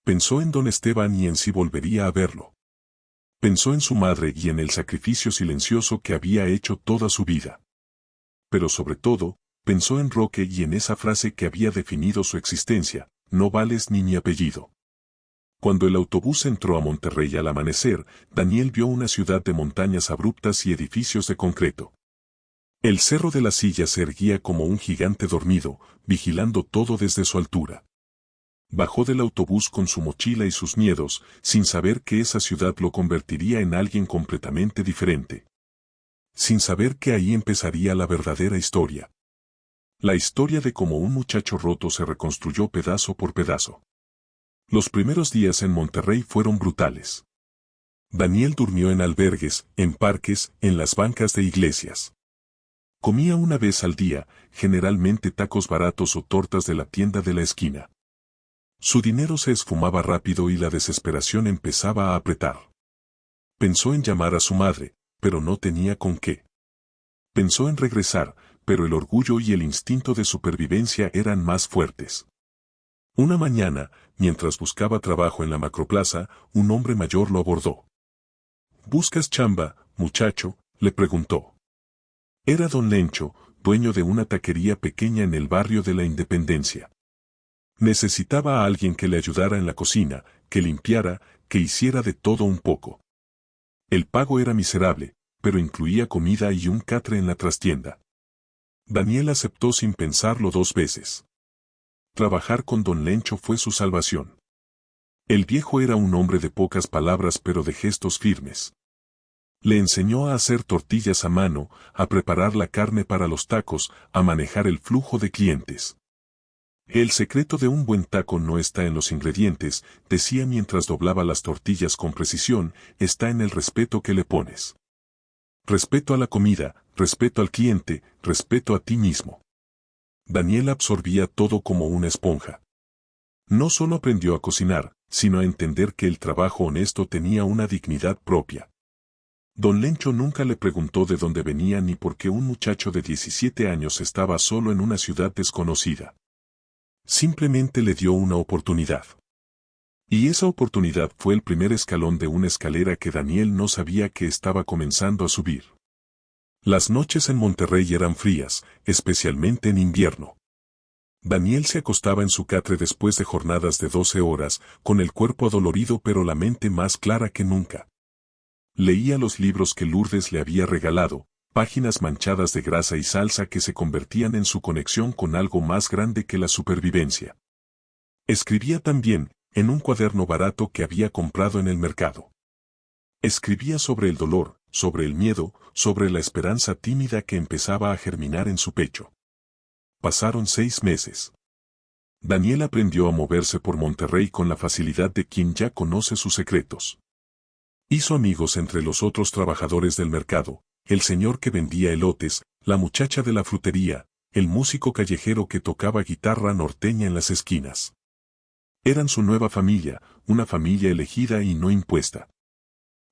Pensó en don Esteban y en si volvería a verlo. Pensó en su madre y en el sacrificio silencioso que había hecho toda su vida. Pero sobre todo, pensó en Roque y en esa frase que había definido su existencia, no vales ni mi apellido. Cuando el autobús entró a Monterrey al amanecer, Daniel vio una ciudad de montañas abruptas y edificios de concreto. El Cerro de la Silla se erguía como un gigante dormido, vigilando todo desde su altura. Bajó del autobús con su mochila y sus miedos, sin saber que esa ciudad lo convertiría en alguien completamente diferente. Sin saber que ahí empezaría la verdadera historia. La historia de cómo un muchacho roto se reconstruyó pedazo por pedazo. Los primeros días en Monterrey fueron brutales. Daniel durmió en albergues, en parques, en las bancas de iglesias. Comía una vez al día, generalmente tacos baratos o tortas de la tienda de la esquina. Su dinero se esfumaba rápido y la desesperación empezaba a apretar. Pensó en llamar a su madre, pero no tenía con qué. Pensó en regresar, pero el orgullo y el instinto de supervivencia eran más fuertes. Una mañana, mientras buscaba trabajo en la macroplaza, un hombre mayor lo abordó. ¿Buscas chamba, muchacho?, le preguntó. Era don Lencho, dueño de una taquería pequeña en el barrio de la Independencia. Necesitaba a alguien que le ayudara en la cocina, que limpiara, que hiciera de todo un poco. El pago era miserable, pero incluía comida y un catre en la trastienda. Daniel aceptó sin pensarlo 2 veces. Trabajar con don Lencho fue su salvación. El viejo era un hombre de pocas palabras pero de gestos firmes. Le enseñó a hacer tortillas a mano, a preparar la carne para los tacos, a manejar el flujo de clientes. El secreto de un buen taco no está en los ingredientes, decía mientras doblaba las tortillas con precisión, está en el respeto que le pones. Respeto a la comida, respeto al cliente, respeto a ti mismo. Daniel absorbía todo como una esponja. No solo aprendió a cocinar, sino a entender que el trabajo honesto tenía una dignidad propia. Don Lencho nunca le preguntó de dónde venía ni por qué un muchacho de 17 años estaba solo en una ciudad desconocida. Simplemente le dio una oportunidad. Y esa oportunidad fue el primer escalón de una escalera que Daniel no sabía que estaba comenzando a subir. Las noches en Monterrey eran frías, especialmente en invierno. Daniel se acostaba en su catre después de jornadas de 12 horas, con el cuerpo adolorido pero la mente más clara que nunca. Leía los libros que Lourdes le había regalado, páginas manchadas de grasa y salsa que se convertían en su conexión con algo más grande que la supervivencia. Escribía también, en un cuaderno barato que había comprado en el mercado. Escribía sobre el dolor, sobre el miedo, sobre la esperanza tímida que empezaba a germinar en su pecho. Pasaron 6 meses. Daniel aprendió a moverse por Monterrey con la facilidad de quien ya conoce sus secretos. Hizo amigos entre los otros trabajadores del mercado, el señor que vendía elotes, la muchacha de la frutería, el músico callejero que tocaba guitarra norteña en las esquinas. Eran su nueva familia, una familia elegida y no impuesta.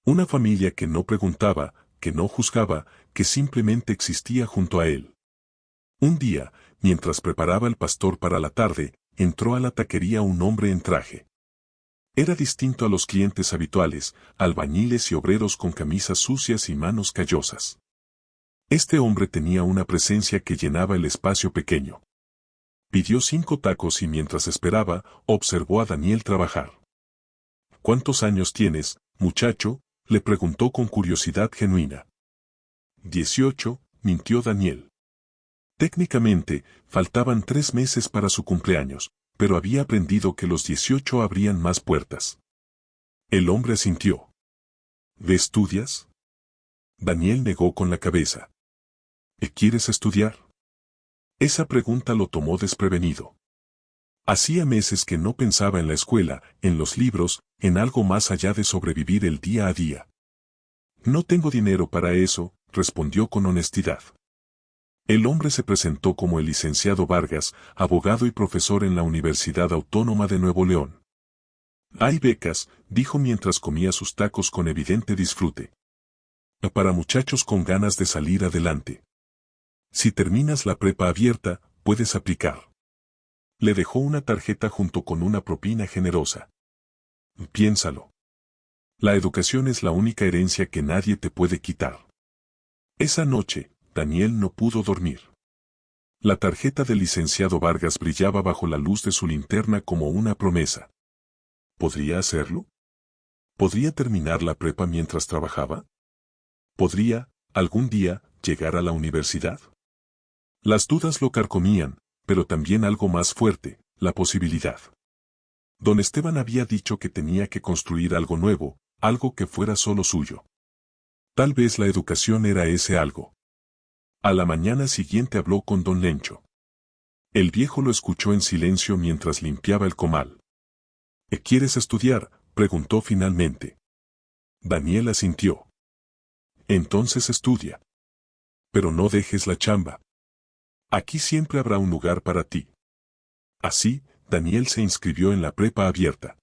Una familia que no preguntaba, que no juzgaba, que simplemente existía junto a él. Un día, mientras preparaba el pastor para la tarde, entró a la taquería un hombre en traje. Era distinto a los clientes habituales, albañiles y obreros con camisas sucias y manos callosas. Este hombre tenía una presencia que llenaba el espacio pequeño. Pidió 5 tacos y mientras esperaba, observó a Daniel trabajar. ¿Cuántos años tienes, muchacho?, le preguntó con curiosidad genuina. 18, mintió Daniel. Técnicamente, faltaban 3 meses para su cumpleaños, pero había aprendido que los 18 abrían más puertas. El hombre asintió. ¿Ve estudias? Daniel negó con la cabeza. ¿Quieres estudiar? Esa pregunta lo tomó desprevenido. Hacía meses que no pensaba en la escuela, en los libros, en algo más allá de sobrevivir el día a día. No tengo dinero para eso, respondió con honestidad. El hombre se presentó como el licenciado Vargas, abogado y profesor en la Universidad Autónoma de Nuevo León. Hay becas, dijo mientras comía sus tacos con evidente disfrute. Para muchachos con ganas de salir adelante. Si terminas la prepa abierta, puedes aplicar. Le dejó una tarjeta junto con una propina generosa. Piénsalo. La educación es la única herencia que nadie te puede quitar. Esa noche, Daniel no pudo dormir. La tarjeta del licenciado Vargas brillaba bajo la luz de su linterna como una promesa. ¿Podría hacerlo? ¿Podría terminar la prepa mientras trabajaba? ¿Podría, algún día, llegar a la universidad? Las dudas lo carcomían, pero también algo más fuerte, la posibilidad. Don Esteban había dicho que tenía que construir algo nuevo, algo que fuera solo suyo. Tal vez la educación era ese algo. A la mañana siguiente habló con don Lencho. El viejo lo escuchó en silencio mientras limpiaba el comal. ¿Quieres estudiar?, preguntó finalmente. Daniel asintió. Entonces estudia. Pero no dejes la chamba. Aquí siempre habrá un lugar para ti. Así, Daniel se inscribió en la prepa abierta.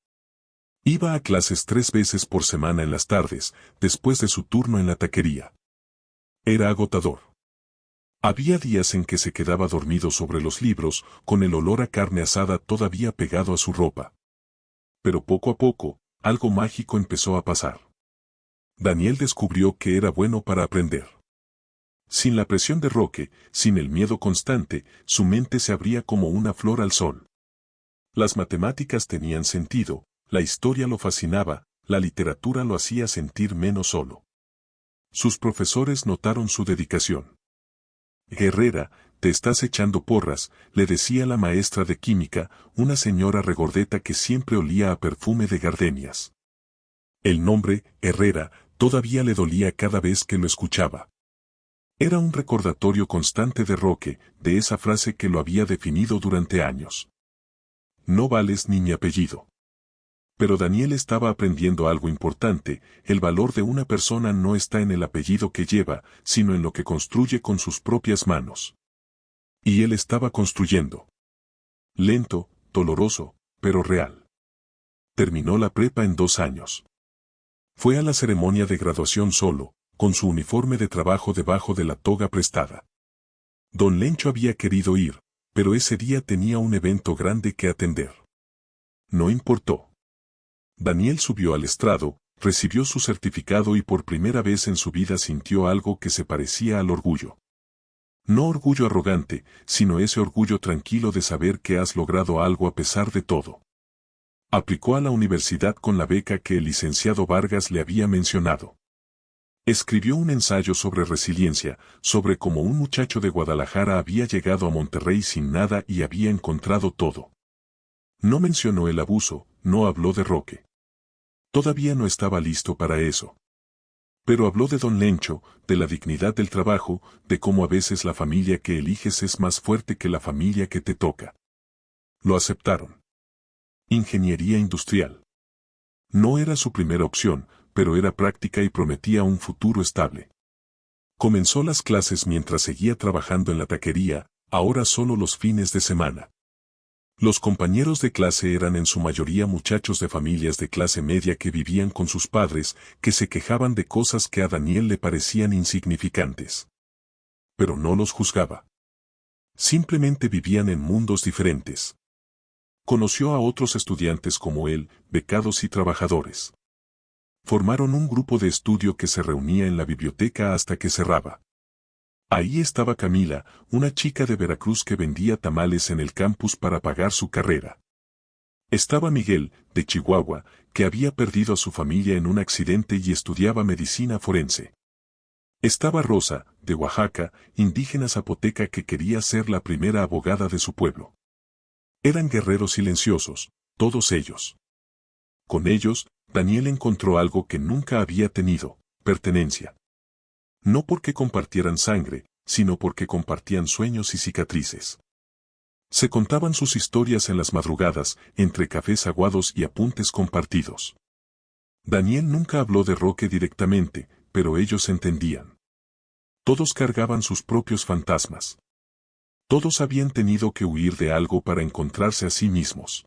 Iba a clases 3 veces por semana en las tardes, después de su turno en la taquería. Era agotador. Había días en que se quedaba dormido sobre los libros, con el olor a carne asada todavía pegado a su ropa. Pero poco a poco, algo mágico empezó a pasar. Daniel descubrió que era bueno para aprender. Sin la presión de Roque, sin el miedo constante, su mente se abría como una flor al sol. Las matemáticas tenían sentido, la historia lo fascinaba, la literatura lo hacía sentir menos solo. Sus profesores notaron su dedicación. Guerrera, te estás echando porras, le decía la maestra de química, una señora regordeta que siempre olía a perfume de gardenias. El nombre, Herrera, todavía le dolía cada vez que lo escuchaba. Era un recordatorio constante de Roque, de esa frase que lo había definido durante años. No vales ni mi apellido. Pero Daniel estaba aprendiendo algo importante, el valor de una persona no está en el apellido que lleva, sino en lo que construye con sus propias manos. Y él estaba construyendo. Lento, doloroso, pero real. Terminó la prepa en 2 años. Fue a la ceremonia de graduación solo, con su uniforme de trabajo debajo de la toga prestada. Don Lencho había querido ir, pero ese día tenía un evento grande que atender. No importó. Daniel subió al estrado, recibió su certificado y por primera vez en su vida sintió algo que se parecía al orgullo. No orgullo arrogante, sino ese orgullo tranquilo de saber que has logrado algo a pesar de todo. Aplicó a la universidad con la beca que el licenciado Vargas le había mencionado. Escribió un ensayo sobre resiliencia, sobre cómo un muchacho de Guadalajara había llegado a Monterrey sin nada y había encontrado todo. No mencionó el abuso, no habló de Roque. Todavía no estaba listo para eso. Pero habló de Don Lencho, de la dignidad del trabajo, de cómo a veces la familia que eliges es más fuerte que la familia que te toca. Lo aceptaron. Ingeniería industrial. No era su primera opción, pero era práctica y prometía un futuro estable. Comenzó las clases mientras seguía trabajando en la taquería, ahora solo los fines de semana. Los compañeros de clase eran en su mayoría muchachos de familias de clase media que vivían con sus padres, que se quejaban de cosas que a Daniel le parecían insignificantes. Pero no los juzgaba. Simplemente vivían en mundos diferentes. Conoció a otros estudiantes como él, becados y trabajadores. Formaron un grupo de estudio que se reunía en la biblioteca hasta que cerraba. Ahí estaba Camila, una chica de Veracruz que vendía tamales en el campus para pagar su carrera. Estaba Miguel, de Chihuahua, que había perdido a su familia en un accidente y estudiaba medicina forense. Estaba Rosa, de Oaxaca, indígena zapoteca que quería ser la primera abogada de su pueblo. Eran guerreros silenciosos, todos ellos. Con ellos, Daniel encontró algo que nunca había tenido, pertenencia. No porque compartieran sangre, sino porque compartían sueños y cicatrices. Se contaban sus historias en las madrugadas, entre cafés aguados y apuntes compartidos. Daniel nunca habló de Roque directamente, pero ellos entendían. Todos cargaban sus propios fantasmas. Todos habían tenido que huir de algo para encontrarse a sí mismos.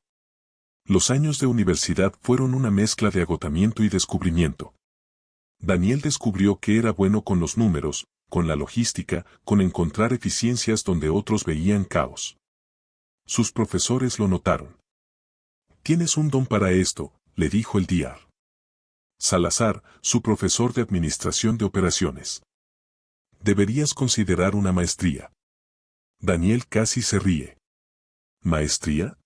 Los años de universidad fueron una mezcla de agotamiento y descubrimiento. Daniel descubrió que era bueno con los números, con la logística, con encontrar eficiencias donde otros veían caos. Sus profesores lo notaron. Tienes un don para esto, le dijo el Dr. Salazar, su profesor de administración de operaciones. Deberías considerar una maestría. Daniel casi se ríe. ¿Maestría?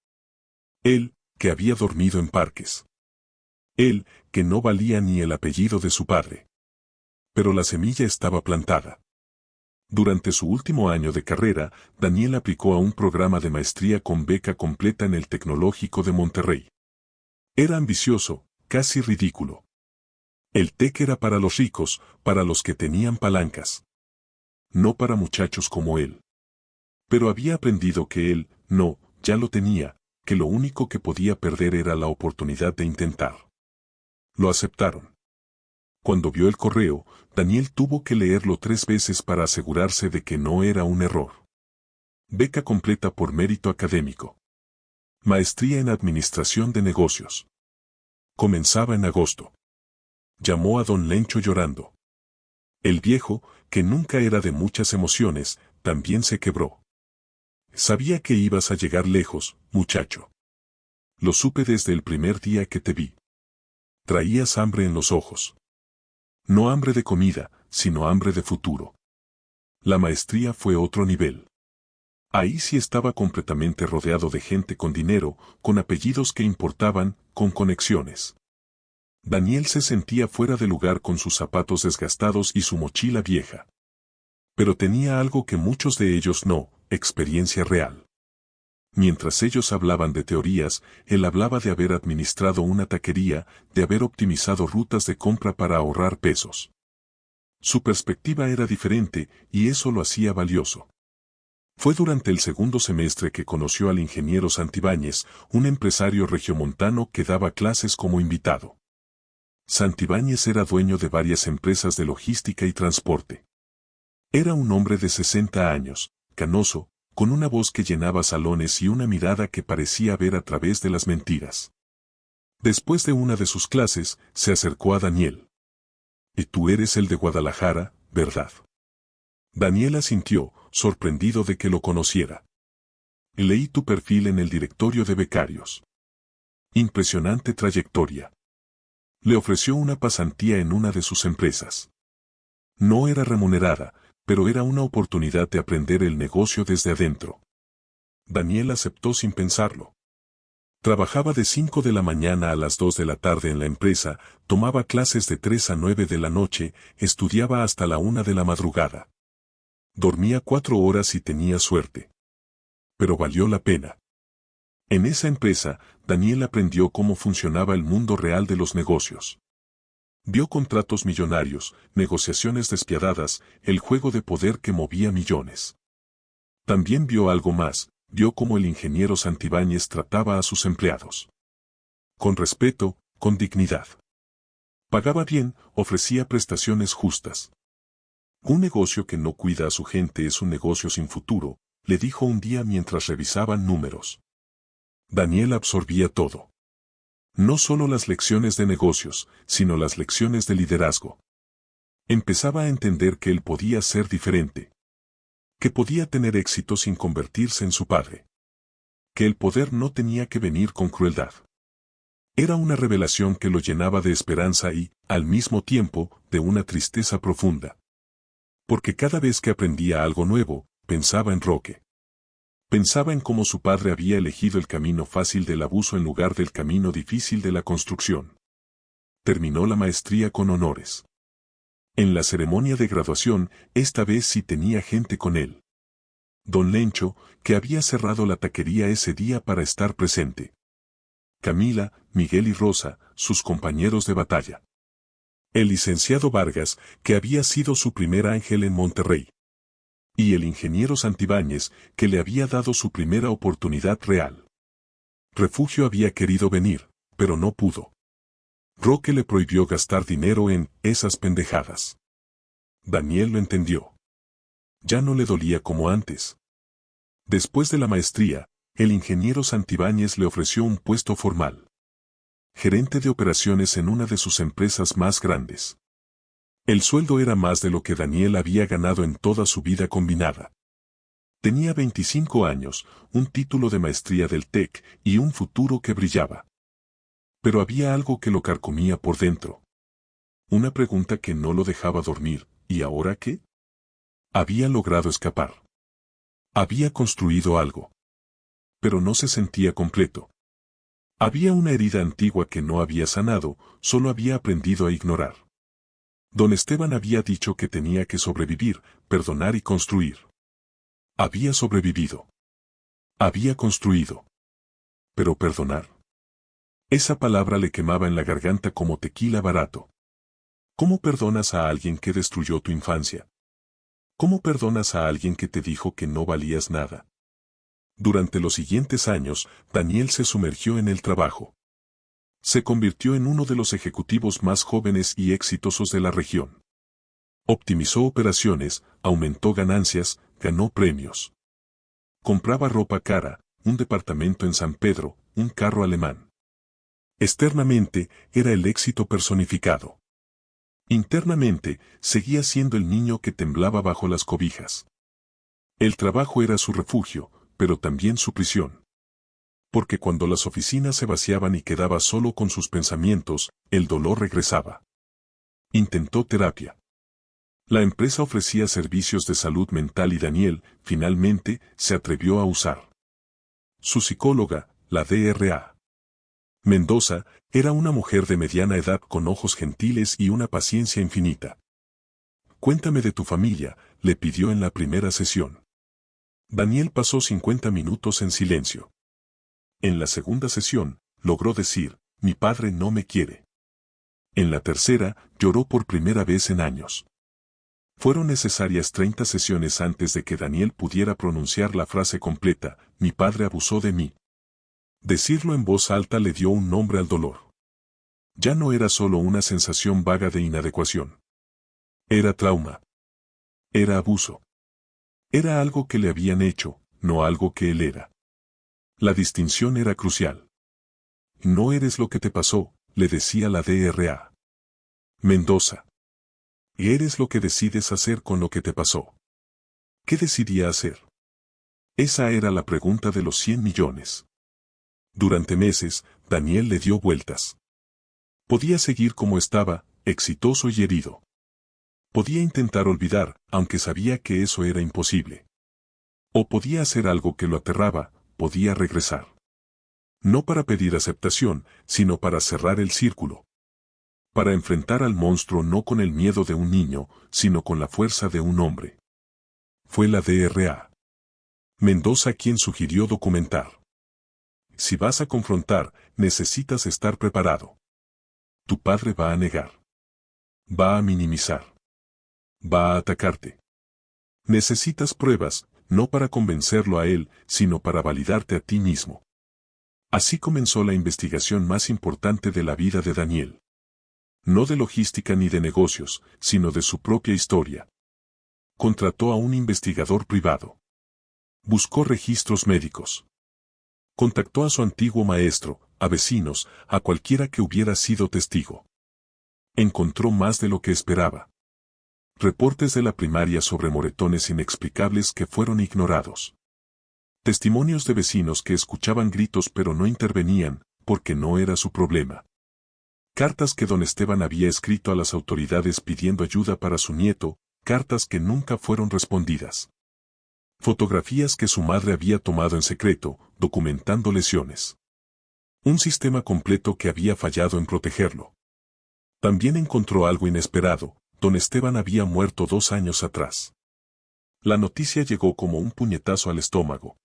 Él, que había dormido en parques. Él, que no valía ni el apellido de su padre. Pero la semilla estaba plantada. Durante su último año de carrera, Daniel aplicó a un programa de maestría con beca completa en el Tecnológico de Monterrey. Era ambicioso, casi ridículo. El TEC era para los ricos, para los que tenían palancas. No para muchachos como él. Pero había aprendido que él, no, ya lo tenía, que lo único que podía perder era la oportunidad de intentar. Lo aceptaron. Cuando vio el correo, Daniel tuvo que leerlo 3 veces para asegurarse de que no era un error. Beca completa por mérito académico. Maestría en Administración de Negocios. Comenzaba en agosto. Llamó a don Lencho llorando. El viejo, que nunca era de muchas emociones, también se quebró. Sabía que ibas a llegar lejos, muchacho. Lo supe desde el primer día que te vi. Traías hambre en los ojos. No hambre de comida, sino hambre de futuro. La maestría fue otro nivel. Ahí sí estaba completamente rodeado de gente con dinero, con apellidos que importaban, con conexiones. Daniel se sentía fuera de lugar con sus zapatos desgastados y su mochila vieja. Pero tenía algo que muchos de ellos no, experiencia real. Mientras ellos hablaban de teorías, él hablaba de haber administrado una taquería, de haber optimizado rutas de compra para ahorrar pesos. Su perspectiva era diferente, y eso lo hacía valioso. Fue durante el segundo semestre que conoció al ingeniero Santibáñez, un empresario regiomontano que daba clases como invitado. Santibáñez era dueño de varias empresas de logística y transporte. Era un hombre de 60 años, canoso, con una voz que llenaba salones y una mirada que parecía ver a través de las mentiras. Después de una de sus clases, se acercó a Daniel. «Y tú eres el de Guadalajara, ¿verdad?» Daniel asintió, sorprendido de que lo conociera. «Leí tu perfil en el directorio de becarios. Impresionante trayectoria». Le ofreció una pasantía en una de sus empresas. No era remunerada, pero era una oportunidad de aprender el negocio desde adentro. Daniel aceptó sin pensarlo. Trabajaba de 5 de la mañana a las 2 de la tarde en la empresa, tomaba clases de 3 a 9 de la noche, estudiaba hasta la 1 de la madrugada. Dormía 4 horas y tenía suerte. Pero valió la pena. En esa empresa, Daniel aprendió cómo funcionaba el mundo real de los negocios. Vio contratos millonarios, negociaciones despiadadas, el juego de poder que movía millones. También vio algo más, vio cómo el ingeniero Santibáñez trataba a sus empleados. Con respeto, con dignidad. Pagaba bien, ofrecía prestaciones justas. Un negocio que no cuida a su gente es un negocio sin futuro, le dijo un día mientras revisaban números. Daniel absorbía todo. No solo las lecciones de negocios, sino las lecciones de liderazgo. Empezaba a entender que él podía ser diferente. Que podía tener éxito sin convertirse en su padre. Que el poder no tenía que venir con crueldad. Era una revelación que lo llenaba de esperanza y, al mismo tiempo, de una tristeza profunda. Porque cada vez que aprendía algo nuevo, pensaba en Roque. Pensaba en cómo su padre había elegido el camino fácil del abuso en lugar del camino difícil de la construcción. Terminó la maestría con honores. En la ceremonia de graduación, esta vez sí tenía gente con él. Don Lencho, que había cerrado la taquería ese día para estar presente. Camila, Miguel y Rosa, sus compañeros de batalla. El licenciado Vargas, que había sido su primer ángel en Monterrey. Y el ingeniero Santibáñez, que le había dado su primera oportunidad real. Refugio había querido venir, pero no pudo. Roque le prohibió gastar dinero en esas pendejadas. Daniel lo entendió. Ya no le dolía como antes. Después de la maestría, el ingeniero Santibáñez le ofreció un puesto formal. Gerente de operaciones en una de sus empresas más grandes. El sueldo era más de lo que Daniel había ganado en toda su vida combinada. Tenía 25 años, un título de maestría del TEC y un futuro que brillaba. Pero había algo que lo carcomía por dentro. Una pregunta que no lo dejaba dormir, ¿y ahora qué? Había logrado escapar. Había construido algo. Pero no se sentía completo. Había una herida antigua que no había sanado, solo había aprendido a ignorar. Don Esteban había dicho que tenía que sobrevivir, perdonar y construir. Había sobrevivido. Había construido. Pero perdonar. Esa palabra le quemaba en la garganta como tequila barato. ¿Cómo perdonas a alguien que destruyó tu infancia? ¿Cómo perdonas a alguien que te dijo que no valías nada? Durante los siguientes años, Daniel se sumergió en el trabajo. Se convirtió en uno de los ejecutivos más jóvenes y exitosos de la región. Optimizó operaciones, aumentó ganancias, ganó premios. Compraba ropa cara, un departamento en San Pedro, un carro alemán. Externamente, era el éxito personificado. Internamente, seguía siendo el niño que temblaba bajo las cobijas. El trabajo era su refugio, pero también su prisión. Porque cuando las oficinas se vaciaban y quedaba solo con sus pensamientos, el dolor regresaba. Intentó terapia. La empresa ofrecía servicios de salud mental y Daniel, finalmente, se atrevió a usar. Su psicóloga, la Dra. Mendoza, era una mujer de mediana edad con ojos gentiles y una paciencia infinita. Cuéntame de tu familia, le pidió en la primera sesión. Daniel pasó 50 minutos en silencio. En la segunda sesión, logró decir, mi padre no me quiere. En la tercera, lloró por primera vez en años. Fueron necesarias 30 sesiones antes de que Daniel pudiera pronunciar la frase completa, mi padre abusó de mí. Decirlo en voz alta le dio un nombre al dolor. Ya no era solo una sensación vaga de inadecuación. Era trauma. Era abuso. Era algo que le habían hecho, no algo que él era. La distinción era crucial. No eres lo que te pasó, le decía la Dra. Mendoza. Eres lo que decides hacer con lo que te pasó. ¿Qué decidía hacer? Esa era la pregunta de los 100 millones. Durante meses, Daniel le dio vueltas. Podía seguir como estaba, exitoso y herido. Podía intentar olvidar, aunque sabía que eso era imposible. O podía hacer algo que lo aterraba, podía regresar. No para pedir aceptación, sino para cerrar el círculo. Para enfrentar al monstruo no con el miedo de un niño, sino con la fuerza de un hombre. Fue la Dra. Mendoza quien sugirió documentar. Si vas a confrontar, necesitas estar preparado. Tu padre va a negar. Va a minimizar. Va a atacarte. Necesitas pruebas, no para convencerlo a él, sino para validarte a ti mismo. Así comenzó la investigación más importante de la vida de Daniel. No de logística ni de negocios, sino de su propia historia. Contrató a un investigador privado. Buscó registros médicos. Contactó a su antiguo maestro, a vecinos, a cualquiera que hubiera sido testigo. Encontró más de lo que esperaba. Reportes de la primaria sobre moretones inexplicables que fueron ignorados. Testimonios de vecinos que escuchaban gritos pero no intervenían, porque no era su problema. Cartas que don Esteban había escrito a las autoridades pidiendo ayuda para su nieto, cartas que nunca fueron respondidas. Fotografías que su madre había tomado en secreto, documentando lesiones. Un sistema completo que había fallado en protegerlo. También encontró algo inesperado, don Esteban había muerto 2 años atrás. La noticia llegó como un puñetazo al estómago.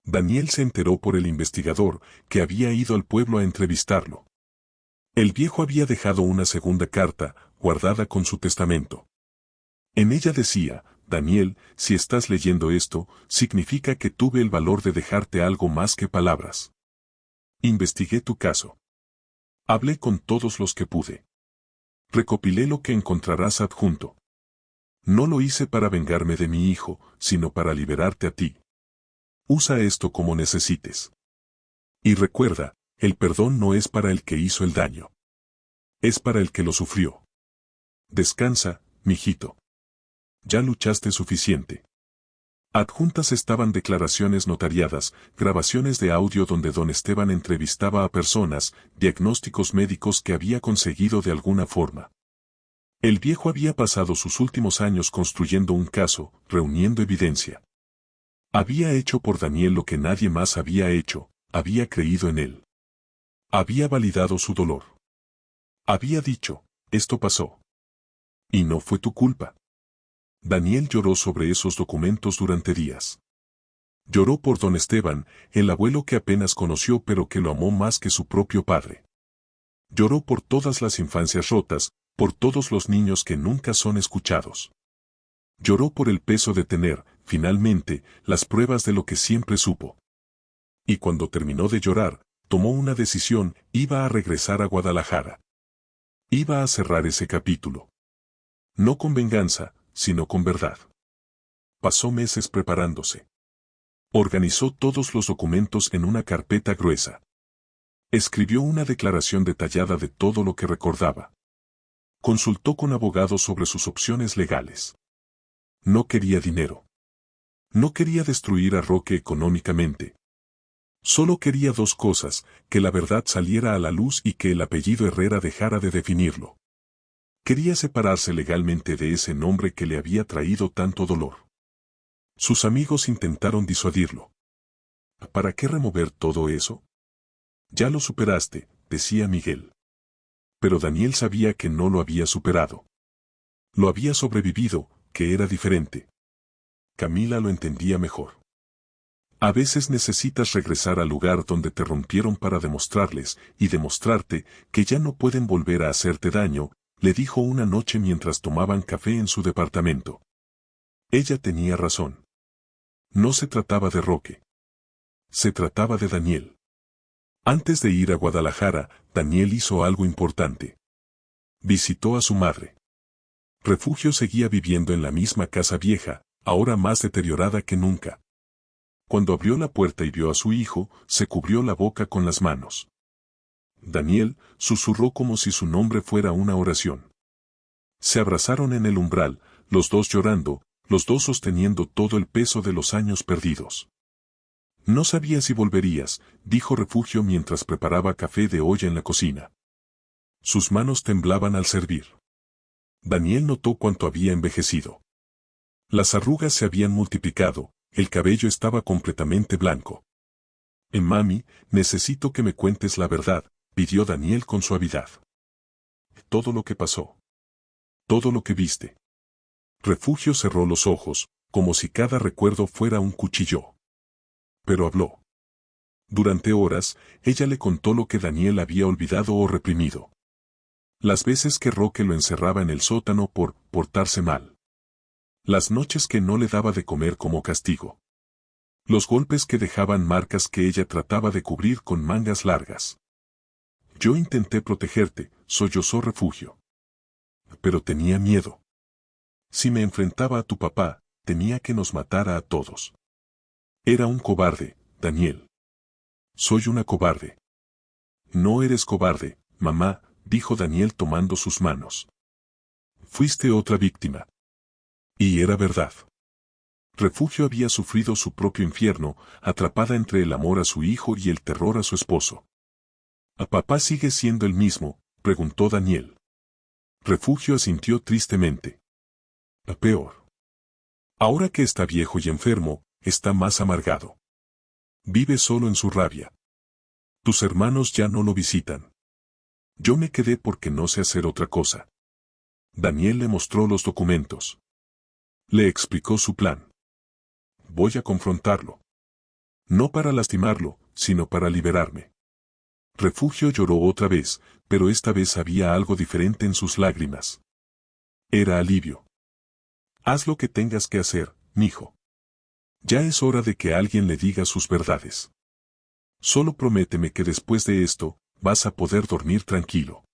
Daniel se enteró por el investigador, que había ido al pueblo a entrevistarlo. El viejo había dejado una segunda carta, guardada con su testamento. En ella decía, Daniel, si estás leyendo esto, significa que tuve el valor de dejarte algo más que palabras. Investigué tu caso. Hablé con todos los que pude. Recopilé lo que encontrarás adjunto. No lo hice para vengarme de mi hijo, sino para liberarte a ti. Usa esto como necesites. Y recuerda, el perdón no es para el que hizo el daño. Es para el que lo sufrió. Descansa, mijito. Ya luchaste suficiente. Adjuntas estaban declaraciones notariadas, grabaciones de audio donde don Esteban entrevistaba a personas, diagnósticos médicos que había conseguido de alguna forma. El viejo había pasado sus últimos años construyendo un caso, reuniendo evidencia. Había hecho por Daniel lo que nadie más había hecho, había creído en él. Había validado su dolor. Había dicho, esto pasó. Y no fue tu culpa. Daniel lloró sobre esos documentos durante días. Lloró por don Esteban, el abuelo que apenas conoció pero que lo amó más que su propio padre. Lloró por todas las infancias rotas, por todos los niños que nunca son escuchados. Lloró por el peso de tener, finalmente, las pruebas de lo que siempre supo. Y cuando terminó de llorar, tomó una decisión, iba a regresar a Guadalajara. Iba a cerrar ese capítulo. No con venganza, sino con verdad. Pasó meses preparándose. Organizó todos los documentos en una carpeta gruesa. Escribió una declaración detallada de todo lo que recordaba. Consultó con abogados sobre sus opciones legales. No quería dinero. No quería destruir a Roque económicamente. Solo quería dos cosas, que la verdad saliera a la luz y que el apellido Herrera dejara de definirlo. Quería separarse legalmente de ese nombre que le había traído tanto dolor. Sus amigos intentaron disuadirlo. ¿Para qué remover todo eso? Ya lo superaste, decía Miguel. Pero Daniel sabía que no lo había superado. Lo había sobrevivido, que era diferente. Camila lo entendía mejor. A veces necesitas regresar al lugar donde te rompieron para demostrarles y demostrarte que ya no pueden volver a hacerte daño, le dijo una noche mientras tomaban café en su departamento. Ella tenía razón. No se trataba de Roque. Se trataba de Daniel. Antes de ir a Guadalajara, Daniel hizo algo importante. Visitó a su madre. Refugio seguía viviendo en la misma casa vieja, ahora más deteriorada que nunca. Cuando abrió la puerta y vio a su hijo, se cubrió la boca con las manos. Daniel susurró como si su nombre fuera una oración. Se abrazaron en el umbral, los dos llorando, los dos sosteniendo todo el peso de los años perdidos. No sabía si volverías, dijo Refugio mientras preparaba café de olla en la cocina. Sus manos temblaban al servir. Daniel notó cuánto había envejecido. Las arrugas se habían multiplicado, el cabello estaba completamente blanco. Mami, necesito que me cuentes la verdad, pidió Daniel con suavidad. Todo lo que pasó. Todo lo que viste. Refugio cerró los ojos, como si cada recuerdo fuera un cuchillo. Pero habló. Durante horas, ella le contó lo que Daniel había olvidado o reprimido. Las veces que Roque lo encerraba en el sótano por portarse mal. Las noches que no le daba de comer como castigo. Los golpes que dejaban marcas que ella trataba de cubrir con mangas largas. Yo intenté protegerte, sollozó Refugio. Pero tenía miedo. Si me enfrentaba a tu papá, temía que nos matara a todos. Era un cobarde, Daniel. Soy una cobarde. No eres cobarde, mamá, dijo Daniel tomando sus manos. Fuiste otra víctima. Y era verdad. Refugio había sufrido su propio infierno, atrapada entre el amor a su hijo y el terror a su esposo. ¿A papá sigue siendo el mismo?, preguntó Daniel. Refugio asintió tristemente. Peor. Ahora que está viejo y enfermo, está más amargado. Vive solo en su rabia. Tus hermanos ya no lo visitan. Yo me quedé porque no sé hacer otra cosa. Daniel le mostró los documentos. Le explicó su plan. Voy a confrontarlo. No para lastimarlo, sino para liberarme. Refugio lloró otra vez, pero esta vez había algo diferente en sus lágrimas. Era alivio. Haz lo que tengas que hacer, mijo. Ya es hora de que alguien le diga sus verdades. Solo prométeme que después de esto, vas a poder dormir tranquilo.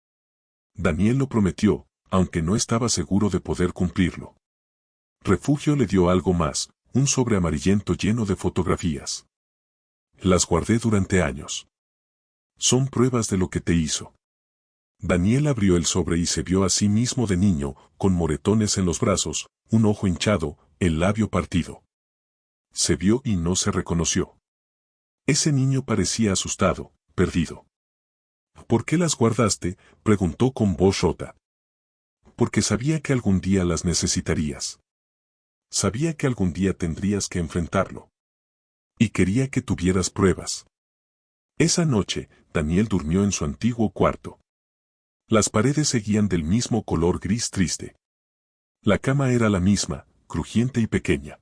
Daniel lo prometió, aunque no estaba seguro de poder cumplirlo. Refugio le dio algo más, un sobre amarillento lleno de fotografías. Las guardé durante años. Son pruebas de lo que te hizo. Daniel abrió el sobre y se vio a sí mismo de niño, con moretones en los brazos, un ojo hinchado, el labio partido. Se vio y no se reconoció. Ese niño parecía asustado, perdido. ¿Por qué las guardaste?, preguntó con voz rota. Porque sabía que algún día las necesitarías. Sabía que algún día tendrías que enfrentarlo. Y quería que tuvieras pruebas. Esa noche, Daniel durmió en su antiguo cuarto. Las paredes seguían del mismo color gris triste. La cama era la misma, crujiente y pequeña.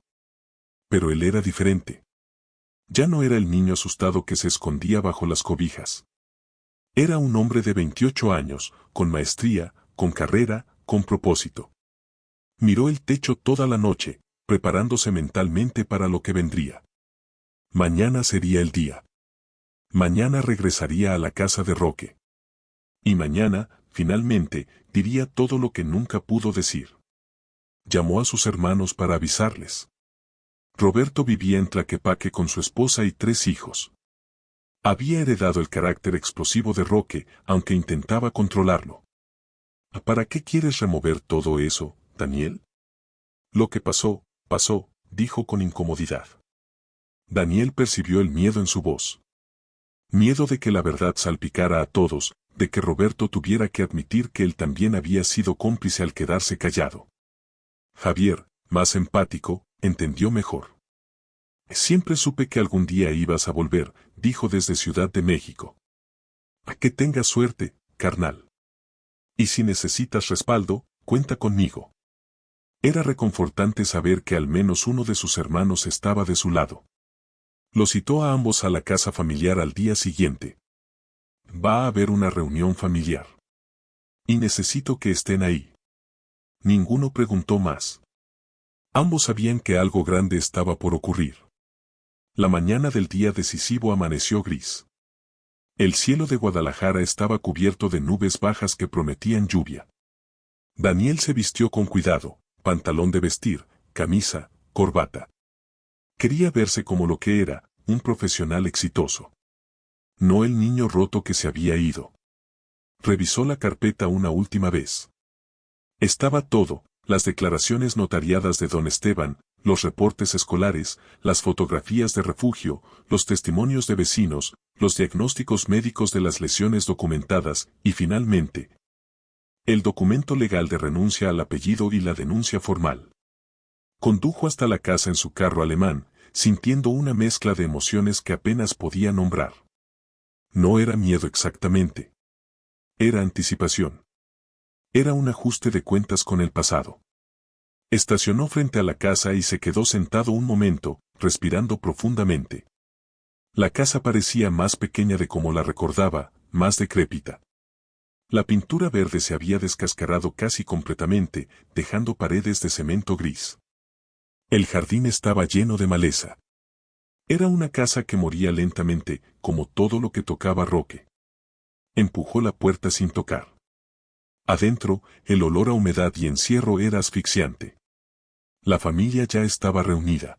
Pero él era diferente. Ya no era el niño asustado que se escondía bajo las cobijas. Era un hombre de 28 años, con maestría, con carrera, con propósito. Miró el techo toda la noche, preparándose mentalmente para lo que vendría. Mañana sería el día. Mañana regresaría a la casa de Roque. Y mañana, finalmente, diría todo lo que nunca pudo decir. Llamó a sus hermanos para avisarles. Roberto vivía en Tlaquepaque con su esposa y 3 hijos. Había heredado el carácter explosivo de Roque, aunque intentaba controlarlo. ¿Para qué quieres remover todo eso, Daniel? Lo que pasó, pasó, dijo con incomodidad. Daniel percibió el miedo en su voz. Miedo de que la verdad salpicara a todos, de que Roberto tuviera que admitir que él también había sido cómplice al quedarse callado. Javier, más empático, entendió mejor. Siempre supe que algún día ibas a volver, dijo desde Ciudad de México. A que tengas suerte, carnal. Y si necesitas respaldo, cuenta conmigo. Era reconfortante saber que al menos uno de sus hermanos estaba de su lado. Los citó a ambos a la casa familiar al día siguiente. Va a haber una reunión familiar. Y necesito que estén ahí. Ninguno preguntó más. Ambos sabían que algo grande estaba por ocurrir. La mañana del día decisivo amaneció gris. El cielo de Guadalajara estaba cubierto de nubes bajas que prometían lluvia. Daniel se vistió con cuidado, pantalón de vestir, camisa, corbata. Quería verse como lo que era, un profesional exitoso. No el niño roto que se había ido. Revisó la carpeta una última vez. Estaba todo, las declaraciones notariadas de don Esteban, los reportes escolares, las fotografías de refugio, los testimonios de vecinos, los diagnósticos médicos de las lesiones documentadas, y finalmente, el documento legal de renuncia al apellido y la denuncia formal. Condujo hasta la casa en su carro alemán, sintiendo una mezcla de emociones que apenas podía nombrar. No era miedo exactamente. Era anticipación. Era un ajuste de cuentas con el pasado. Estacionó frente a la casa y se quedó sentado un momento, respirando profundamente. La casa parecía más pequeña de como la recordaba, más decrépita. La pintura verde se había descascarado casi completamente, dejando paredes de cemento gris. El jardín estaba lleno de maleza. Era una casa que moría lentamente, como todo lo que tocaba Roque. Empujó la puerta sin tocar. Adentro, el olor a humedad y encierro era asfixiante. La familia ya estaba reunida.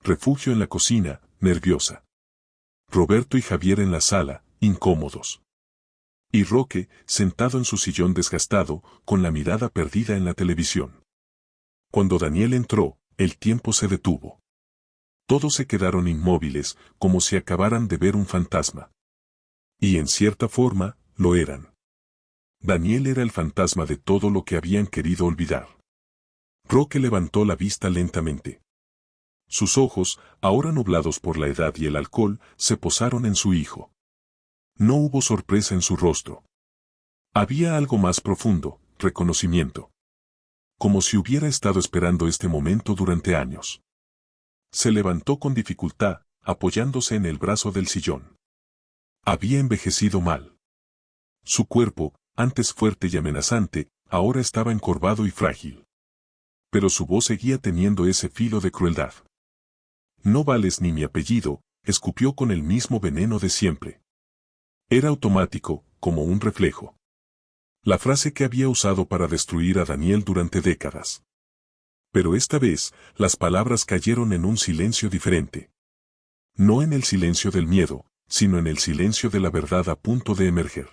Refugio en la cocina, nerviosa. Roberto y Javier en la sala, incómodos. Y Roque, sentado en su sillón desgastado, con la mirada perdida en la televisión. Cuando Daniel entró, el tiempo se detuvo. Todos se quedaron inmóviles, como si acabaran de ver un fantasma. Y en cierta forma, lo eran. Daniel era el fantasma de todo lo que habían querido olvidar. Roque levantó la vista lentamente. Sus ojos, ahora nublados por la edad y el alcohol, se posaron en su hijo. No hubo sorpresa en su rostro. Había algo más profundo, reconocimiento. Como si hubiera estado esperando este momento durante años. Se levantó con dificultad, apoyándose en el brazo del sillón. Había envejecido mal. Su cuerpo, antes fuerte y amenazante, ahora estaba encorvado y frágil. Pero su voz seguía teniendo ese filo de crueldad. No vales ni mi apellido, escupió con el mismo veneno de siempre. Era automático, como un reflejo. La frase que había usado para destruir a Daniel durante décadas. Pero esta vez, las palabras cayeron en un silencio diferente. No en el silencio del miedo, sino en el silencio de la verdad a punto de emerger.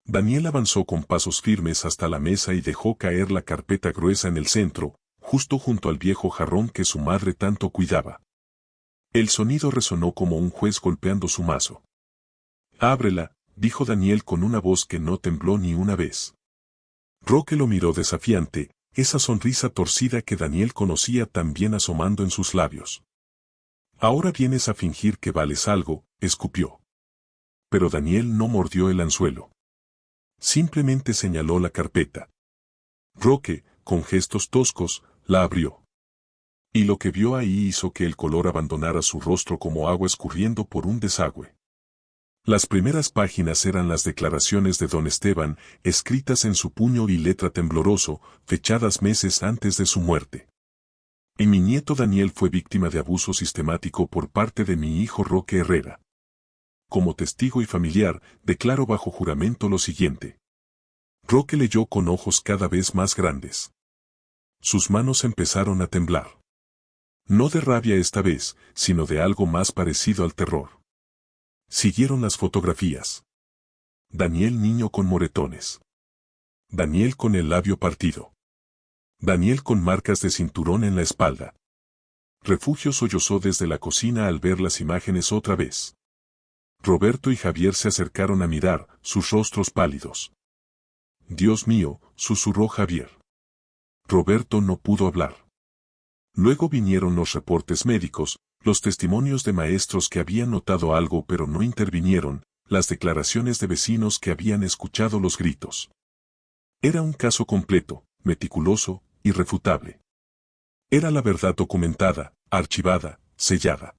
Daniel avanzó con pasos firmes hasta la mesa y dejó caer la carpeta gruesa en el centro, justo junto al viejo jarrón que su madre tanto cuidaba. El sonido resonó como un juez golpeando su mazo. «Ábrela», dijo Daniel con una voz que no tembló ni una vez. Roque lo miró desafiante, esa sonrisa torcida que Daniel conocía también asomando en sus labios. «Ahora vienes a fingir que vales algo», escupió. Pero Daniel no mordió el anzuelo. Simplemente señaló la carpeta. Roque, con gestos toscos, la abrió. Y lo que vio ahí hizo que el color abandonara su rostro como agua escurriendo por un desagüe. Las primeras páginas eran las declaraciones de don Esteban, escritas en su puño y letra tembloroso, fechadas meses antes de su muerte. Y mi nieto Daniel fue víctima de abuso sistemático por parte de mi hijo Roque Herrera. Como testigo y familiar, declaro bajo juramento lo siguiente. Roque leyó con ojos cada vez más grandes. Sus manos empezaron a temblar. No de rabia esta vez, sino de algo más parecido al terror. Siguieron las fotografías. Daniel niño con moretones. Daniel con el labio partido. Daniel con marcas de cinturón en la espalda. Refugio sollozó desde la cocina al ver las imágenes otra vez. Roberto y Javier se acercaron a mirar, sus rostros pálidos. Dios mío, susurró Javier. Roberto no pudo hablar. Luego vinieron los reportes médicos, los testimonios de maestros que habían notado algo pero no intervinieron, las declaraciones de vecinos que habían escuchado los gritos. Era un caso completo, meticuloso, irrefutable. Era la verdad documentada, archivada, sellada.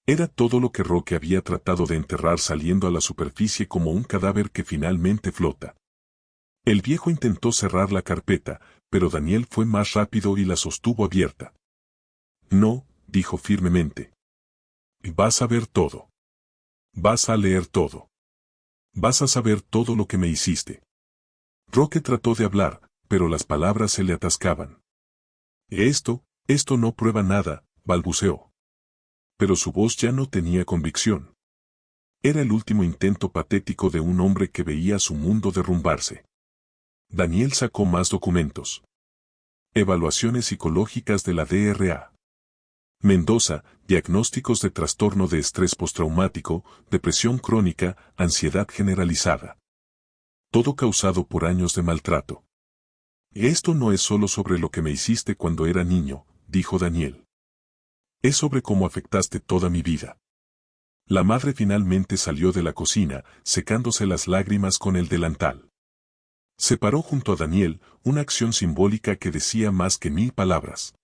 Era todo lo que Roque había tratado de enterrar saliendo a la superficie como un cadáver que finalmente flota. El viejo intentó cerrar la carpeta, pero Daniel fue más rápido y la sostuvo abierta. No, dijo firmemente. Vas a ver todo. Vas a leer todo. Vas a saber todo lo que me hiciste. Roque trató de hablar, pero las palabras se le atascaban. Esto no prueba nada, balbuceó. Pero su voz ya no tenía convicción. Era el último intento patético de un hombre que veía su mundo derrumbarse. Daniel sacó más documentos. Evaluaciones psicológicas de la DRA. Mendoza, diagnósticos de trastorno de estrés postraumático, depresión crónica, ansiedad generalizada. Todo causado por años de maltrato. Esto no es solo sobre lo que me hiciste cuando era niño, dijo Daniel. Es sobre cómo afectaste toda mi vida. La madre finalmente salió de la cocina, secándose las lágrimas con el delantal. Se paró junto a Daniel, una acción simbólica que decía más que 1000 palabras.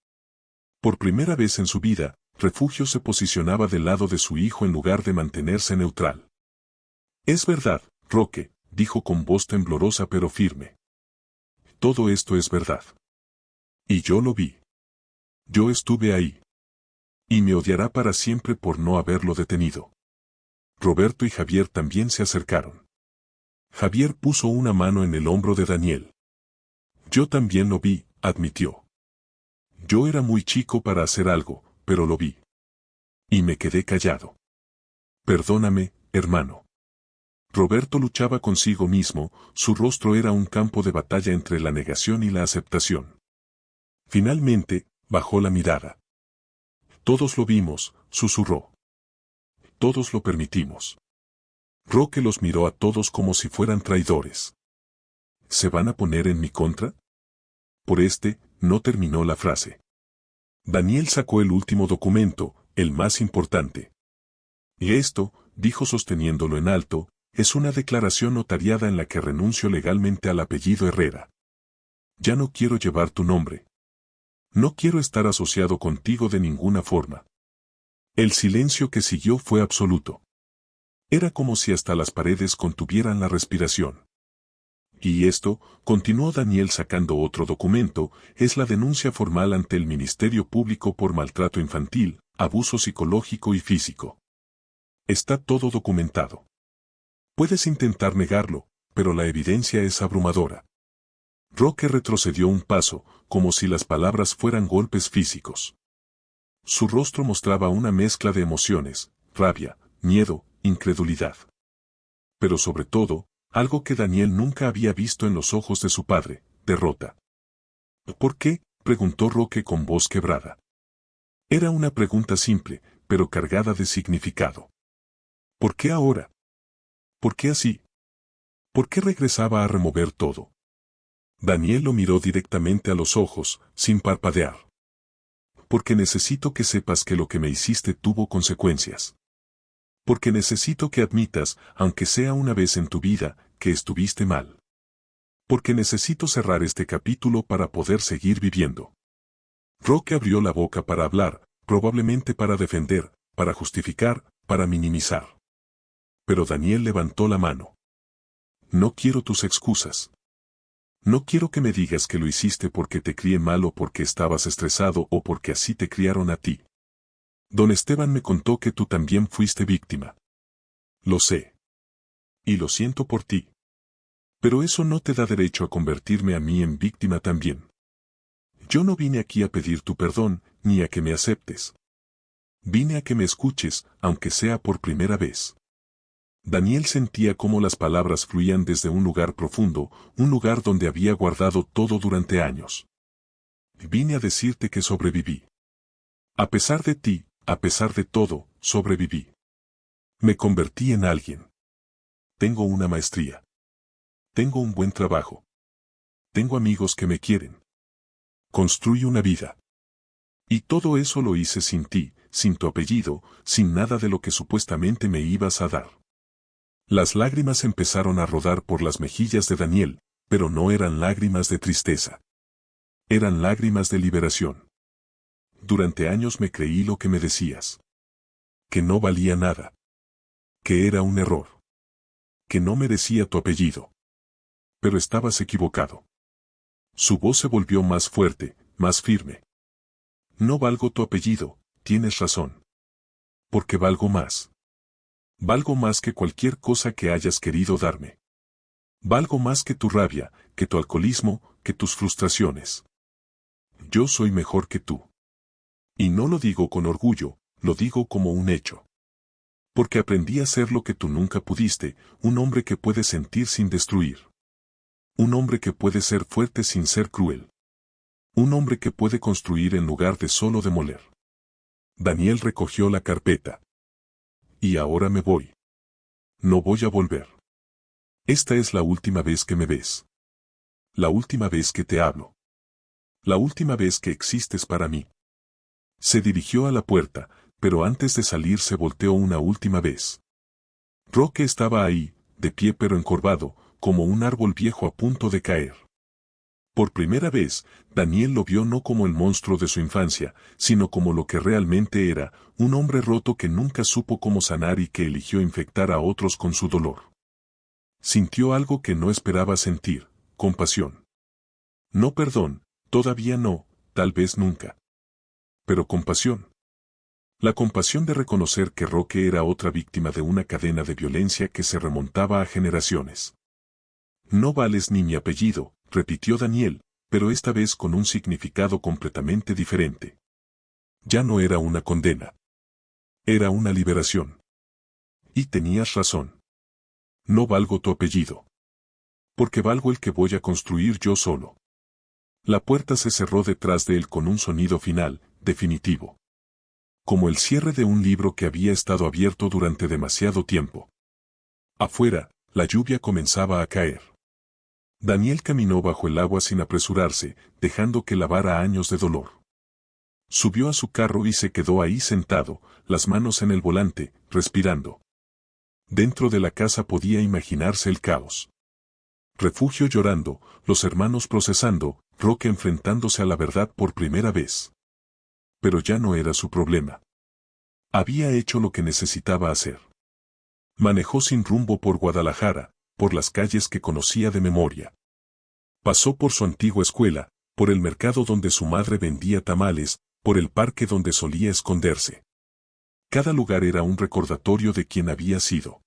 Por primera vez en su vida, Refugio se posicionaba del lado de su hijo en lugar de mantenerse neutral. Es verdad, Roque, dijo con voz temblorosa pero firme. Todo esto es verdad. Y yo lo vi. Yo estuve ahí. Y me odiará para siempre por no haberlo detenido. Roberto y Javier también se acercaron. Javier puso una mano en el hombro de Daniel. Yo también lo vi, admitió. Yo era muy chico para hacer algo, pero lo vi. Y me quedé callado. Perdóname, hermano. Roberto luchaba consigo mismo, su rostro era un campo de batalla entre la negación y la aceptación. Finalmente, bajó la mirada. Todos lo vimos, susurró. Todos lo permitimos. Roque los miró a todos como si fueran traidores. ¿Se van a poner en mi contra? No terminó la frase. Daniel sacó el último documento, el más importante. Y esto, dijo sosteniéndolo en alto, es una declaración notariada en la que renuncio legalmente al apellido Herrera. Ya no quiero llevar tu nombre. No quiero estar asociado contigo de ninguna forma. El silencio que siguió fue absoluto. Era como si hasta las paredes contuvieran la respiración. Y esto, continuó Daniel sacando otro documento, es la denuncia formal ante el Ministerio Público por maltrato infantil, abuso psicológico y físico. Está todo documentado. Puedes intentar negarlo, pero la evidencia es abrumadora. Roque retrocedió un paso, como si las palabras fueran golpes físicos. Su rostro mostraba una mezcla de emociones, rabia, miedo, incredulidad. Pero sobre todo, algo que Daniel nunca había visto en los ojos de su padre, derrota. ¿Por qué?, preguntó Roque con voz quebrada. Era una pregunta simple, pero cargada de significado. ¿Por qué ahora? ¿Por qué así? ¿Por qué regresaba a remover todo? Daniel lo miró directamente a los ojos, sin parpadear. Porque necesito que sepas que lo que me hiciste tuvo consecuencias. Porque necesito que admitas, aunque sea una vez en tu vida, que estuviste mal. Porque necesito cerrar este capítulo para poder seguir viviendo. Roque abrió la boca para hablar, probablemente para defender, para justificar, para minimizar. Pero Daniel levantó la mano. No quiero tus excusas. No quiero que me digas que lo hiciste porque te crié mal o porque estabas estresado o porque así te criaron a ti. Don Esteban me contó que tú también fuiste víctima. Lo sé. Y lo siento por ti. Pero eso no te da derecho a convertirme a mí en víctima también. Yo no vine aquí a pedir tu perdón, ni a que me aceptes. Vine a que me escuches, aunque sea por primera vez. Daniel sentía cómo las palabras fluían desde un lugar profundo, un lugar donde había guardado todo durante años. Vine a decirte que sobreviví. A pesar de ti, a pesar de todo, sobreviví. Me convertí en alguien. Tengo una maestría. Tengo un buen trabajo. Tengo amigos que me quieren. Construí una vida. Y todo eso lo hice sin ti, sin tu apellido, sin nada de lo que supuestamente me ibas a dar. Las lágrimas empezaron a rodar por las mejillas de Daniel, pero no eran lágrimas de tristeza. Eran lágrimas de liberación. Durante años me creí lo que me decías. Que no valía nada. Que era un error. Que no merecía tu apellido. Pero estabas equivocado. Su voz se volvió más fuerte, más firme. No valgo tu apellido, tienes razón. Porque valgo más. Valgo más que cualquier cosa que hayas querido darme. Valgo más que tu rabia, que tu alcoholismo, que tus frustraciones. Yo soy mejor que tú. Y no lo digo con orgullo, lo digo como un hecho. Porque aprendí a ser lo que tú nunca pudiste, un hombre que puede sentir sin destruir. Un hombre que puede ser fuerte sin ser cruel. Un hombre que puede construir en lugar de solo demoler. Daniel recogió la carpeta. Y ahora me voy. No voy a volver. Esta es la última vez que me ves. La última vez que te hablo. La última vez que existes para mí. Se dirigió a la puerta, pero antes de salir se volteó una última vez. Roque estaba ahí, de pie pero encorvado, como un árbol viejo a punto de caer. Por primera vez, Daniel lo vio no como el monstruo de su infancia, sino como lo que realmente era, un hombre roto que nunca supo cómo sanar y que eligió infectar a otros con su dolor. Sintió algo que no esperaba sentir, compasión. No perdón, todavía no, tal vez nunca. Pero compasión. La compasión de reconocer que Roque era otra víctima de una cadena de violencia que se remontaba a generaciones. No vales ni mi apellido, repitió Daniel, pero esta vez con un significado completamente diferente. Ya no era una condena. Era una liberación. Y tenías razón. No valgo tu apellido. Porque valgo el que voy a construir yo solo. La puerta se cerró detrás de él con un sonido final, definitivo. Como el cierre de un libro que había estado abierto durante demasiado tiempo. Afuera, la lluvia comenzaba a caer. Daniel caminó bajo el agua sin apresurarse, dejando que lavara años de dolor. Subió a su carro y se quedó ahí sentado, las manos en el volante, respirando. Dentro de la casa podía imaginarse el caos. Refugio llorando, los hermanos procesando, Roque enfrentándose a la verdad por primera vez. Pero ya no era su problema. Había hecho lo que necesitaba hacer. Manejó sin rumbo por Guadalajara, por las calles que conocía de memoria. Pasó por su antigua escuela, por el mercado donde su madre vendía tamales, por el parque donde solía esconderse. Cada lugar era un recordatorio de quién había sido.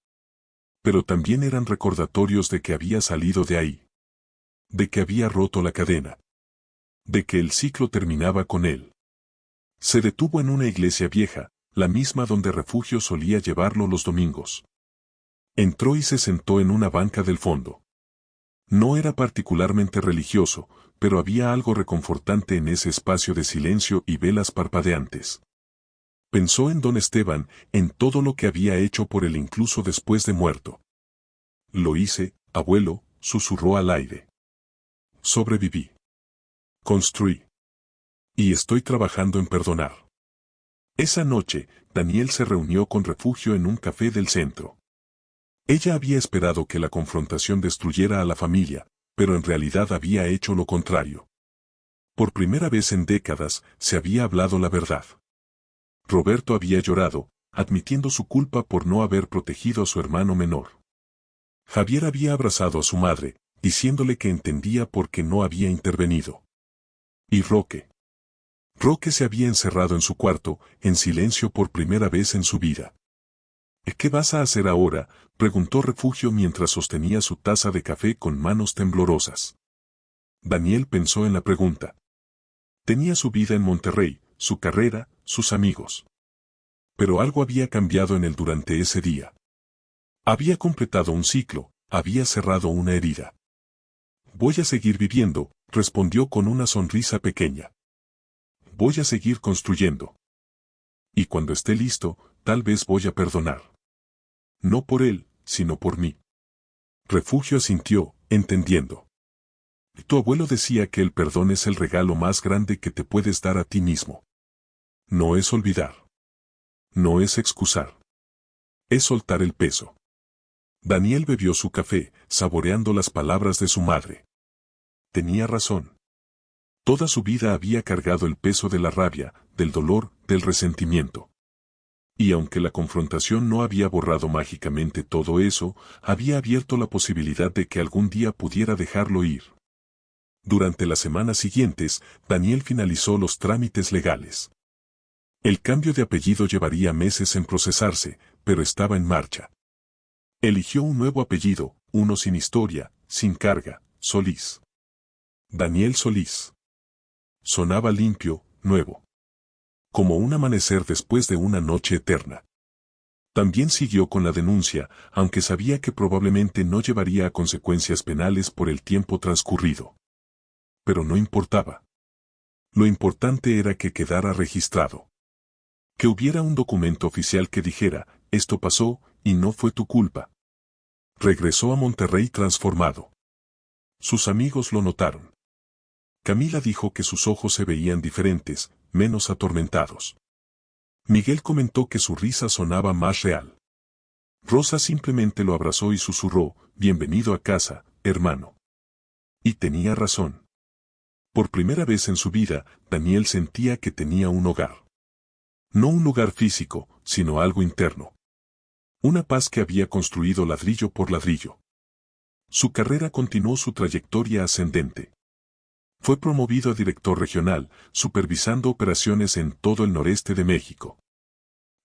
Pero también eran recordatorios de que había salido de ahí. De que había roto la cadena. De que el ciclo terminaba con él. Se detuvo en una iglesia vieja, la misma donde Refugio solía llevarlo los domingos. Entró y se sentó en una banca del fondo. No era particularmente religioso, pero había algo reconfortante en ese espacio de silencio y velas parpadeantes. Pensó en don Esteban, en todo lo que había hecho por él incluso después de muerto. Lo hice, abuelo, susurró al aire. Sobreviví. Construí. Y estoy trabajando en perdonar. Esa noche, Daniel se reunió con Refugio en un café del centro. Ella había esperado que la confrontación destruyera a la familia, pero en realidad había hecho lo contrario. Por primera vez en décadas, se había hablado la verdad. Roberto había llorado, admitiendo su culpa por no haber protegido a su hermano menor. Javier había abrazado a su madre, diciéndole que entendía por qué no había intervenido. Y Roque. Roque se había encerrado en su cuarto, en silencio por primera vez en su vida. ¿Qué vas a hacer ahora?, preguntó Refugio mientras sostenía su taza de café con manos temblorosas. Daniel pensó en la pregunta. Tenía su vida en Monterrey, su carrera, sus amigos. Pero algo había cambiado en él durante ese día. Había completado un ciclo, había cerrado una herida. Voy a seguir viviendo, respondió con una sonrisa pequeña. Voy a seguir construyendo. Y cuando esté listo, tal vez voy a perdonar. No por él, sino por mí. Refugio asintió, entendiendo. Tu abuelo decía que el perdón es el regalo más grande que te puedes dar a ti mismo. No es olvidar. No es excusar. Es soltar el peso. Daniel bebió su café, saboreando las palabras de su madre. Tenía razón. Toda su vida había cargado el peso de la rabia, del dolor, del resentimiento. Y aunque la confrontación no había borrado mágicamente todo eso, había abierto la posibilidad de que algún día pudiera dejarlo ir. Durante las semanas siguientes, Daniel finalizó los trámites legales. El cambio de apellido llevaría meses en procesarse, pero estaba en marcha. Eligió un nuevo apellido, uno sin historia, sin carga, Solís. Daniel Solís. Sonaba limpio, nuevo. Como un amanecer después de una noche eterna. También siguió con la denuncia, aunque sabía que probablemente no llevaría a consecuencias penales por el tiempo transcurrido. Pero no importaba. Lo importante era que quedara registrado. Que hubiera un documento oficial que dijera, esto pasó, y no fue tu culpa. Regresó a Monterrey transformado. Sus amigos lo notaron. Camila dijo que sus ojos se veían diferentes, menos atormentados. Miguel comentó que su risa sonaba más real. Rosa simplemente lo abrazó y susurró, bienvenido a casa, hermano. Y tenía razón. Por primera vez en su vida, Daniel sentía que tenía un hogar. No un lugar físico, sino algo interno. Una paz que había construido ladrillo por ladrillo. Su carrera continuó su trayectoria ascendente. Fue promovido a director regional, supervisando operaciones en todo el noreste de México.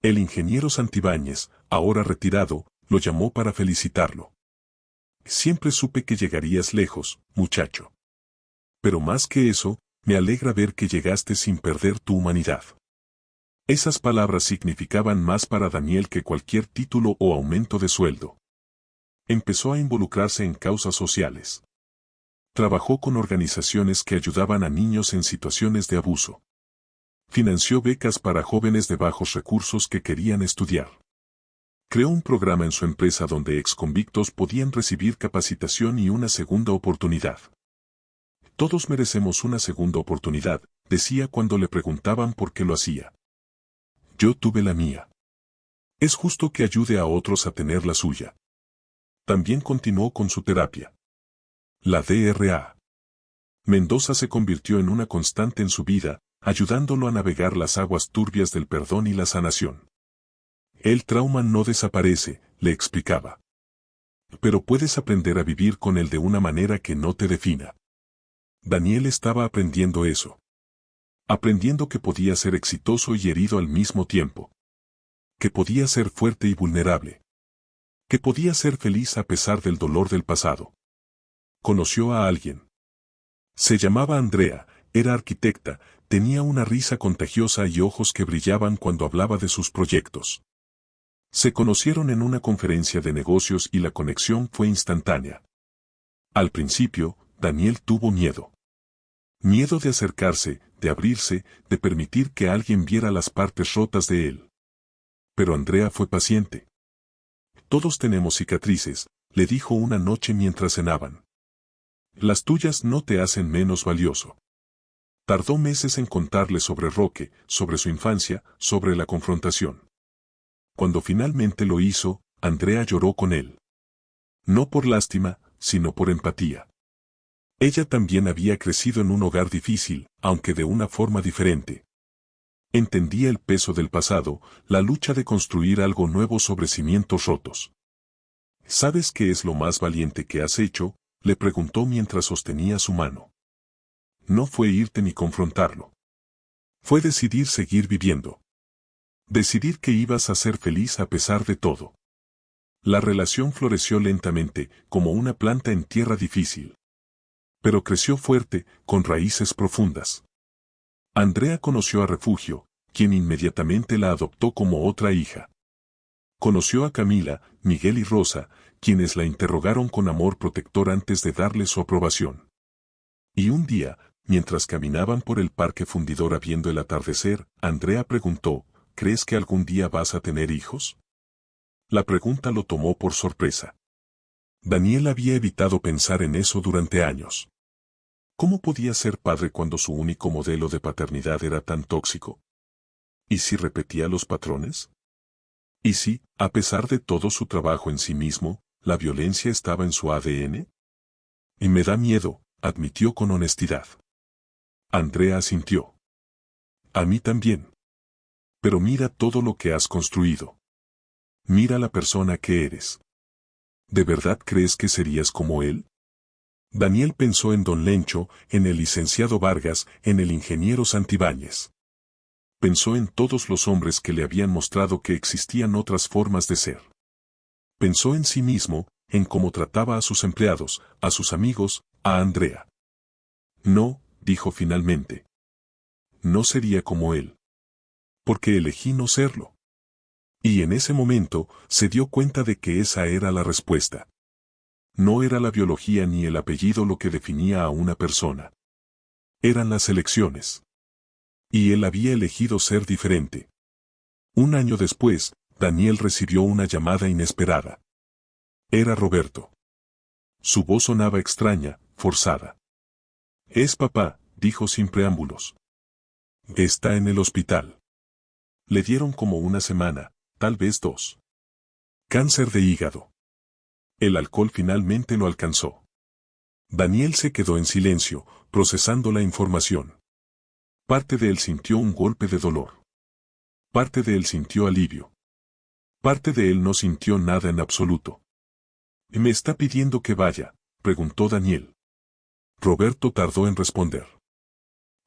El ingeniero Santibáñez, ahora retirado, lo llamó para felicitarlo. Siempre supe que llegarías lejos, muchacho. Pero más que eso, me alegra ver que llegaste sin perder tu humanidad. Esas palabras significaban más para Daniel que cualquier título o aumento de sueldo. Empezó a involucrarse en causas sociales. Trabajó con organizaciones que ayudaban a niños en situaciones de abuso. Financió becas para jóvenes de bajos recursos que querían estudiar. Creó un programa en su empresa donde exconvictos podían recibir capacitación y una segunda oportunidad. Todos merecemos una segunda oportunidad, decía cuando le preguntaban por qué lo hacía. Yo tuve la mía. Es justo que ayude a otros a tener la suya. También continuó con su terapia. La DRA. Mendoza se convirtió en una constante en su vida, ayudándolo a navegar las aguas turbias del perdón y la sanación. El trauma no desaparece, le explicaba. Pero puedes aprender a vivir con él de una manera que no te defina. Daniel estaba aprendiendo eso. Aprendiendo que podía ser exitoso y herido al mismo tiempo. Que podía ser fuerte y vulnerable. Que podía ser feliz a pesar del dolor del pasado. Conoció a alguien. Se llamaba Andrea, era arquitecta, tenía una risa contagiosa y ojos que brillaban cuando hablaba de sus proyectos. Se conocieron en una conferencia de negocios y la conexión fue instantánea. Al principio, Daniel tuvo miedo. Miedo de acercarse, de abrirse, de permitir que alguien viera las partes rotas de él. Pero Andrea fue paciente. Todos tenemos cicatrices, le dijo una noche mientras cenaban. Las tuyas no te hacen menos valioso. Tardó meses en contarle sobre Roque, sobre su infancia, sobre la confrontación. Cuando finalmente lo hizo, Andrea lloró con él. No por lástima, sino por empatía. Ella también había crecido en un hogar difícil, aunque de una forma diferente. Entendía el peso del pasado, la lucha de construir algo nuevo sobre cimientos rotos. ¿Sabes qué es lo más valiente que has hecho?, le preguntó mientras sostenía su mano. No fue irte ni confrontarlo. Fue decidir seguir viviendo. Decidir que ibas a ser feliz a pesar de todo. La relación floreció lentamente, como una planta en tierra difícil. Pero creció fuerte, con raíces profundas. Andrea conoció a Refugio, quien inmediatamente la adoptó como otra hija. Conoció a Camila, Miguel y Rosa, quienes la interrogaron con amor protector antes de darle su aprobación. Y un día, mientras caminaban por el parque Fundidora viendo el atardecer, Andrea preguntó, ¿crees que algún día vas a tener hijos? La pregunta lo tomó por sorpresa. Daniel había evitado pensar en eso durante años. ¿Cómo podía ser padre cuando su único modelo de paternidad era tan tóxico? ¿Y si repetía los patrones? ¿Y si, a pesar de todo su trabajo en sí mismo, la violencia estaba en su ADN? Y me da miedo, admitió con honestidad. Andrea asintió. A mí también. Pero mira todo lo que has construido. Mira la persona que eres. ¿De verdad crees que serías como él? Daniel pensó en don Lencho, en el licenciado Vargas, en el ingeniero Santibáñez. Pensó en todos los hombres que le habían mostrado que existían otras formas de ser. Pensó en sí mismo, en cómo trataba a sus empleados, a sus amigos, a Andrea. No, dijo finalmente. No sería como él. Porque elegí no serlo. Y en ese momento, se dio cuenta de que esa era la respuesta. No era la biología ni el apellido lo que definía a una persona. Eran las elecciones. Y él había elegido ser diferente. Un año después, Daniel recibió una llamada inesperada. Era Roberto. Su voz sonaba extraña, forzada. Es papá, dijo sin preámbulos. Está en el hospital. Le dieron como una semana, tal vez 2. Cáncer de hígado. El alcohol finalmente lo alcanzó. Daniel se quedó en silencio, procesando la información. Parte de él sintió un golpe de dolor. Parte de él sintió alivio. Parte de él no sintió nada en absoluto. ¿Me está pidiendo que vaya?, preguntó Daniel. Roberto tardó en responder.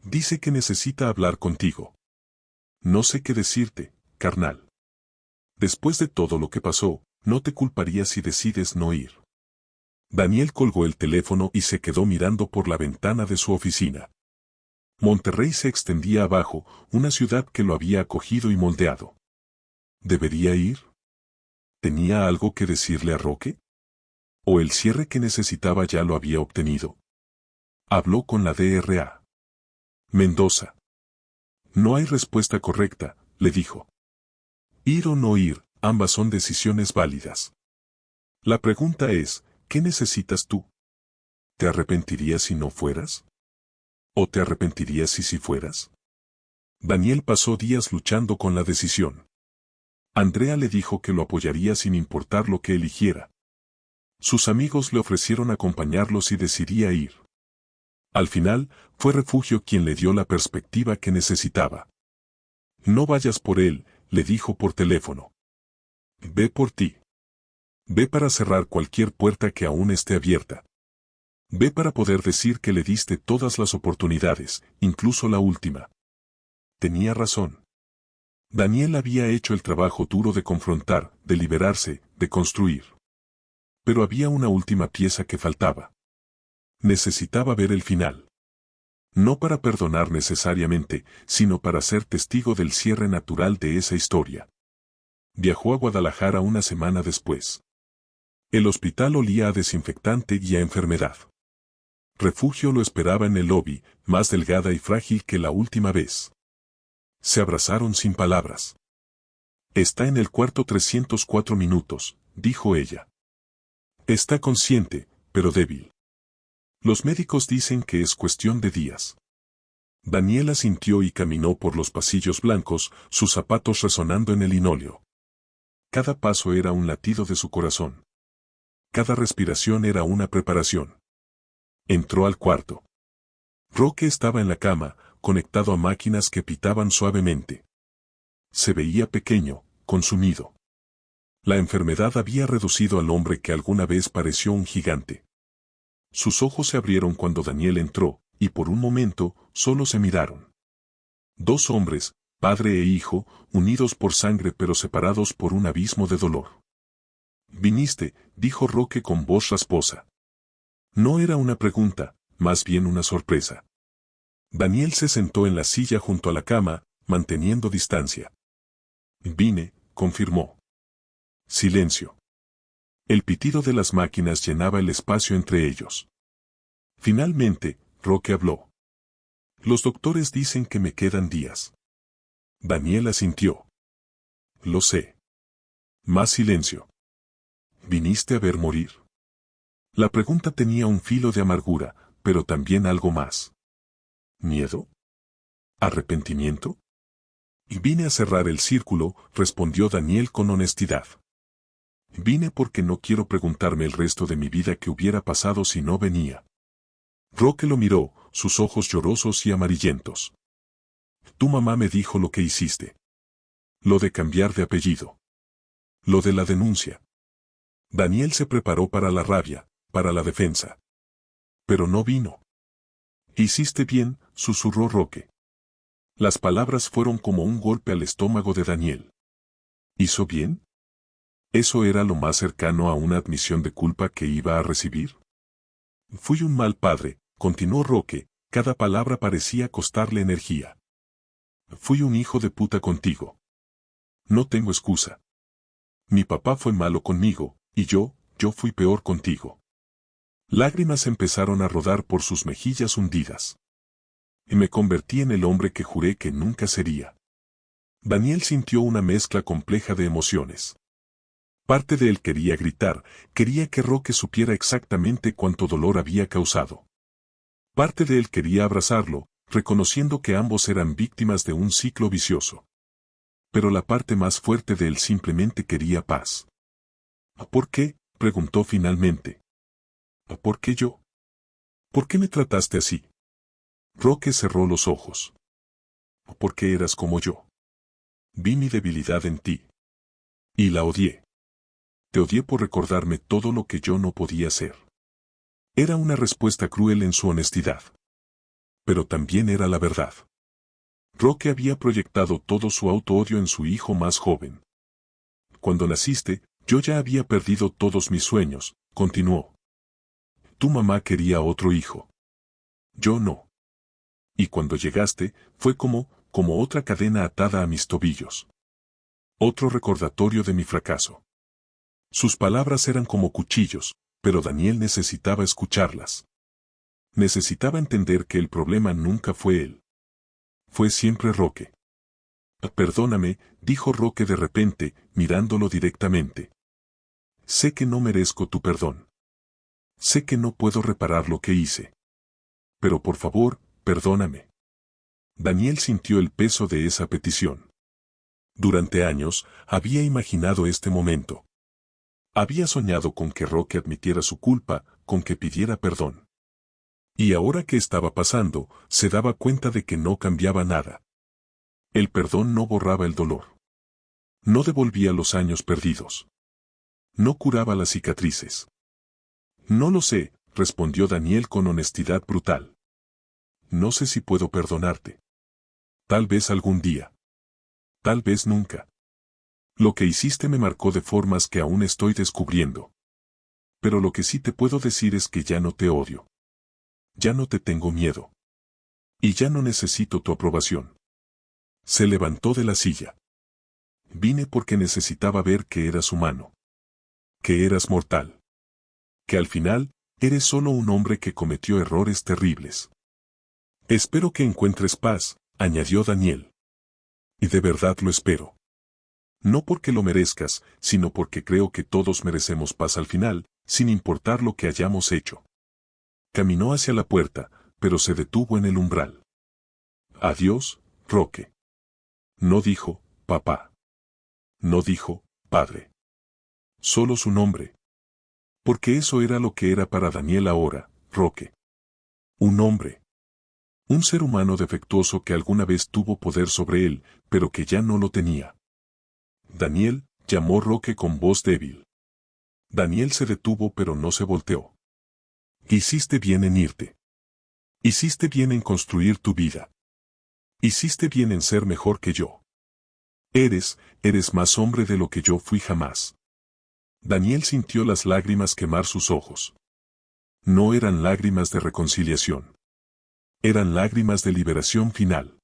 Dice que necesita hablar contigo. No sé qué decirte, carnal. Después de todo lo que pasó, no te culparía si decides no ir. Daniel colgó el teléfono y se quedó mirando por la ventana de su oficina. Monterrey se extendía abajo, una ciudad que lo había acogido y moldeado. ¿Debería ir? ¿Tenía algo que decirle a Roque? ¿O el cierre que necesitaba ya lo había obtenido? Habló con la DRA. Mendoza. No hay respuesta correcta, le dijo. Ir o no ir, ambas son decisiones válidas. La pregunta es, ¿qué necesitas tú? ¿Te arrepentirías si no fueras? ¿O te arrepentirías si sí fueras? Daniel pasó días luchando con la decisión. Andrea le dijo que lo apoyaría sin importar lo que eligiera. Sus amigos le ofrecieron acompañarlo si decidía ir. Al final, fue Refugio quien le dio la perspectiva que necesitaba. No vayas por él, le dijo por teléfono. Ve por ti. Ve para cerrar cualquier puerta que aún esté abierta. Ve para poder decir que le diste todas las oportunidades, incluso la última. Tenía razón. Daniel había hecho el trabajo duro de confrontar, de liberarse, de construir. Pero había una última pieza que faltaba. Necesitaba ver el final. No para perdonar necesariamente, sino para ser testigo del cierre natural de esa historia. Viajó a Guadalajara una semana después. El hospital olía a desinfectante y a enfermedad. Refugio lo esperaba en el lobby, más delgada y frágil que la última vez. Se abrazaron sin palabras. Está en el cuarto 304 minutos, dijo ella. Está consciente, pero débil. Los médicos dicen que es cuestión de días. Daniela asintió y caminó por los pasillos blancos, sus zapatos resonando en el linóleo. Cada paso era un latido de su corazón. Cada respiración era una preparación. Entró al cuarto. Roque estaba en la cama, conectado a máquinas que pitaban suavemente. Se veía pequeño, consumido. La enfermedad había reducido al hombre que alguna vez pareció un gigante. Sus ojos se abrieron cuando Daniel entró, y por un momento, solo se miraron. Dos hombres, padre e hijo, unidos por sangre pero separados por un abismo de dolor. Viniste, dijo Roque con voz rasposa. No era una pregunta, más bien una sorpresa. Daniel se sentó en la silla junto a la cama, manteniendo distancia. Vine, confirmó. Silencio. El pitido de las máquinas llenaba el espacio entre ellos. Finalmente, Roque habló. Los doctores dicen que me quedan días. Daniel asintió. Lo sé. Más silencio. ¿Viniste a ver morir? La pregunta tenía un filo de amargura, pero también algo más. ¿Miedo? ¿Arrepentimiento? Y vine a cerrar el círculo, respondió Daniel con honestidad. Vine porque no quiero preguntarme el resto de mi vida qué hubiera pasado si no venía. Roque lo miró, sus ojos llorosos y amarillentos. Tu mamá me dijo lo que hiciste. Lo de cambiar de apellido. Lo de la denuncia. Daniel se preparó para la rabia, para la defensa. Pero no vino. Hiciste bien, susurró Roque. Las palabras fueron como un golpe al estómago de Daniel. ¿Hizo bien? ¿Eso era lo más cercano a una admisión de culpa que iba a recibir? Fui un mal padre, continuó Roque, cada palabra parecía costarle energía. Fui un hijo de puta contigo. No tengo excusa. Mi papá fue malo conmigo, y yo fui peor contigo. Lágrimas empezaron a rodar por sus mejillas hundidas. Y me convertí en el hombre que juré que nunca sería. Daniel sintió una mezcla compleja de emociones. Parte de él quería gritar, quería que Roque supiera exactamente cuánto dolor había causado. Parte de él quería abrazarlo, reconociendo que ambos eran víctimas de un ciclo vicioso. Pero la parte más fuerte de él simplemente quería paz. ¿Por qué?, preguntó finalmente. ¿Por qué yo? ¿Por qué me trataste así? Roque cerró los ojos. ¿Por qué eras como yo? Vi mi debilidad en ti. Y la odié. Te odié por recordarme todo lo que yo no podía ser. Era una respuesta cruel en su honestidad. Pero también era la verdad. Roque había proyectado todo su auto-odio en su hijo más joven. Cuando naciste, yo ya había perdido todos mis sueños, continuó. Tu mamá quería otro hijo. Yo no. Y cuando llegaste, fue como otra cadena atada a mis tobillos. Otro recordatorio de mi fracaso. Sus palabras eran como cuchillos, pero Daniel necesitaba escucharlas. Necesitaba entender que el problema nunca fue él. Fue siempre Roque. Perdóname, dijo Roque de repente, mirándolo directamente. Sé que no merezco tu perdón. Sé que no puedo reparar lo que hice. Pero por favor, perdóname. Daniel sintió el peso de esa petición. Durante años, había imaginado este momento. Había soñado con que Roque admitiera su culpa, con que pidiera perdón. Y ahora que estaba pasando, se daba cuenta de que no cambiaba nada. El perdón no borraba el dolor. No devolvía los años perdidos. No curaba las cicatrices. No lo sé, respondió Daniel con honestidad brutal. No sé si puedo perdonarte. Tal vez algún día. Tal vez nunca. Lo que hiciste me marcó de formas que aún estoy descubriendo. Pero lo que sí te puedo decir es que ya no te odio. Ya no te tengo miedo. Y ya no necesito tu aprobación. Se levantó de la silla. Vine porque necesitaba ver que eras humano. Que eras mortal. Que al final, eres solo un hombre que cometió errores terribles. Espero que encuentres paz, añadió Daniel. Y de verdad lo espero. No porque lo merezcas, sino porque creo que todos merecemos paz al final, sin importar lo que hayamos hecho. Caminó hacia la puerta, pero se detuvo en el umbral. Adiós, Roque. No dijo, papá. No dijo, padre. Solo su nombre. Porque eso era lo que era para Daniel ahora, Roque. Un hombre. Un ser humano defectuoso que alguna vez tuvo poder sobre él, pero que ya no lo tenía. Daniel, llamó Roque con voz débil. Daniel se detuvo pero no se volteó. Hiciste bien en irte. Hiciste bien en construir tu vida. Hiciste bien en ser mejor que yo. Eres más hombre de lo que yo fui jamás. Daniel sintió las lágrimas quemar sus ojos. No eran lágrimas de reconciliación. Eran lágrimas de liberación final.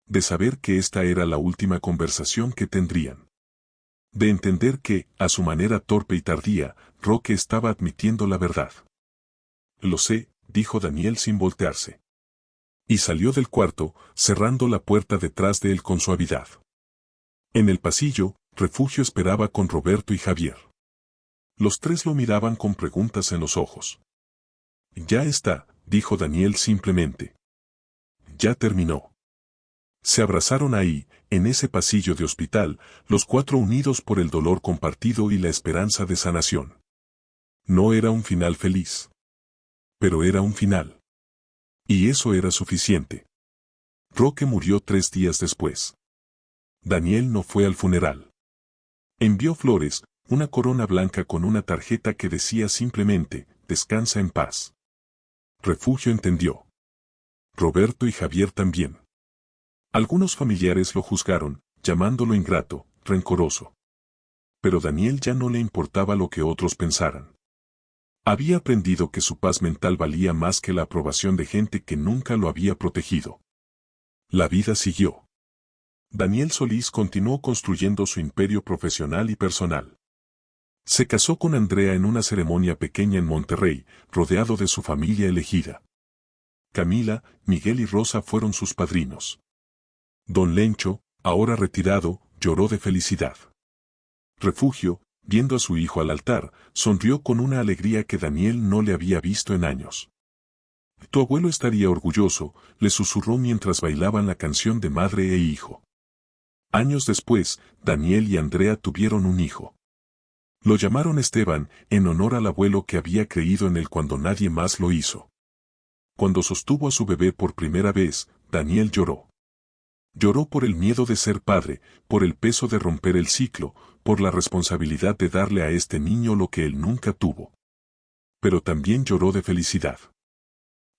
De saber que esta era la última conversación que tendrían. De entender que, a su manera torpe y tardía, Roque estaba admitiendo la verdad. Lo sé, dijo Daniel sin voltearse. Y salió del cuarto, cerrando la puerta detrás de él con suavidad. En el pasillo, Refugio esperaba con Roberto y Javier. Los tres lo miraban con preguntas en los ojos. Ya está, dijo Daniel simplemente. Ya terminó. Se abrazaron ahí, en ese pasillo de hospital, los cuatro unidos por el dolor compartido y la esperanza de sanación. No era un final feliz. Pero era un final. Y eso era suficiente. Roque murió 3 días después. Daniel no fue al funeral. Envió flores, una corona blanca con una tarjeta que decía simplemente, descansa en paz. Refugio entendió. Roberto y Javier también. Algunos familiares lo juzgaron, llamándolo ingrato, rencoroso. Pero Daniel ya no le importaba lo que otros pensaran. Había aprendido que su paz mental valía más que la aprobación de gente que nunca lo había protegido. La vida siguió. Daniel Solís continuó construyendo su imperio profesional y personal. Se casó con Andrea en una ceremonia pequeña en Monterrey, rodeado de su familia elegida. Camila, Miguel y Rosa fueron sus padrinos. Don Lencho, ahora retirado, lloró de felicidad. Refugio, viendo a su hijo al altar, sonrió con una alegría que Daniel no le había visto en años. Tu abuelo estaría orgulloso, le susurró mientras bailaban la canción de madre e hijo. Años después, Daniel y Andrea tuvieron un hijo. Lo llamaron Esteban, en honor al abuelo que había creído en él cuando nadie más lo hizo. Cuando sostuvo a su bebé por primera vez, Daniel lloró. Lloró por el miedo de ser padre, por el peso de romper el ciclo, por la responsabilidad de darle a este niño lo que él nunca tuvo. Pero también lloró de felicidad.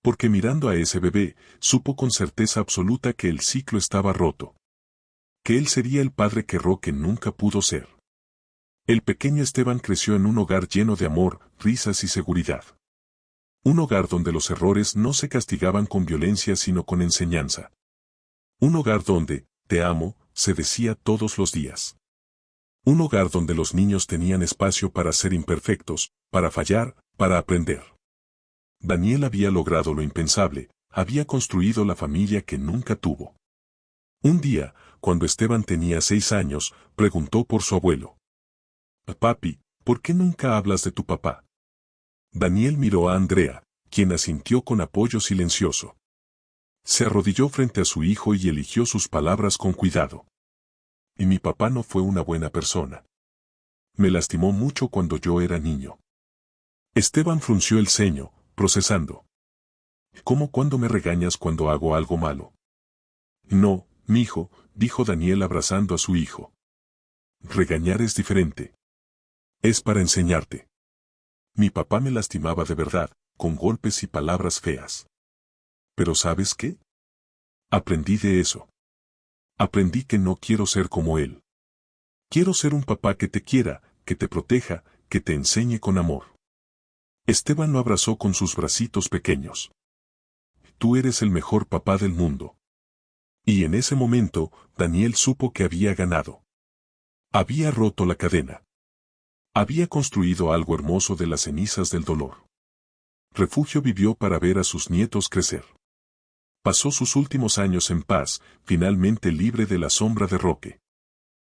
Porque mirando a ese bebé, supo con certeza absoluta que el ciclo estaba roto. Que él sería el padre que Roque nunca pudo ser. El pequeño Esteban creció en un hogar lleno de amor, risas y seguridad. Un hogar donde los errores no se castigaban con violencia sino con enseñanza. Un hogar donde, te amo, se decía todos los días. Un hogar donde los niños tenían espacio para ser imperfectos, para fallar, para aprender. Daniel había logrado lo impensable, había construido la familia que nunca tuvo. Un día, cuando Esteban tenía 6 años, preguntó por su abuelo. Papi, ¿por qué nunca hablas de tu papá? Daniel miró a Andrea, quien asintió con apoyo silencioso. Se arrodilló frente a su hijo y eligió sus palabras con cuidado. Y mi papá no fue una buena persona. Me lastimó mucho cuando yo era niño. Esteban frunció el ceño, procesando. ¿Cómo cuando me regañas cuando hago algo malo? No, mijo, dijo Daniel abrazando a su hijo. Regañar es diferente. Es para enseñarte. Mi papá me lastimaba de verdad, con golpes y palabras feas. Pero ¿sabes qué? Aprendí de eso. Aprendí que no quiero ser como él. Quiero ser un papá que te quiera, que te proteja, que te enseñe con amor. Esteban lo abrazó con sus bracitos pequeños. Tú eres el mejor papá del mundo. Y en ese momento, Daniel supo que había ganado. Había roto la cadena. Había construido algo hermoso de las cenizas del dolor. Refugio vivió para ver a sus nietos crecer. Pasó sus últimos años en paz, finalmente libre de la sombra de Roque.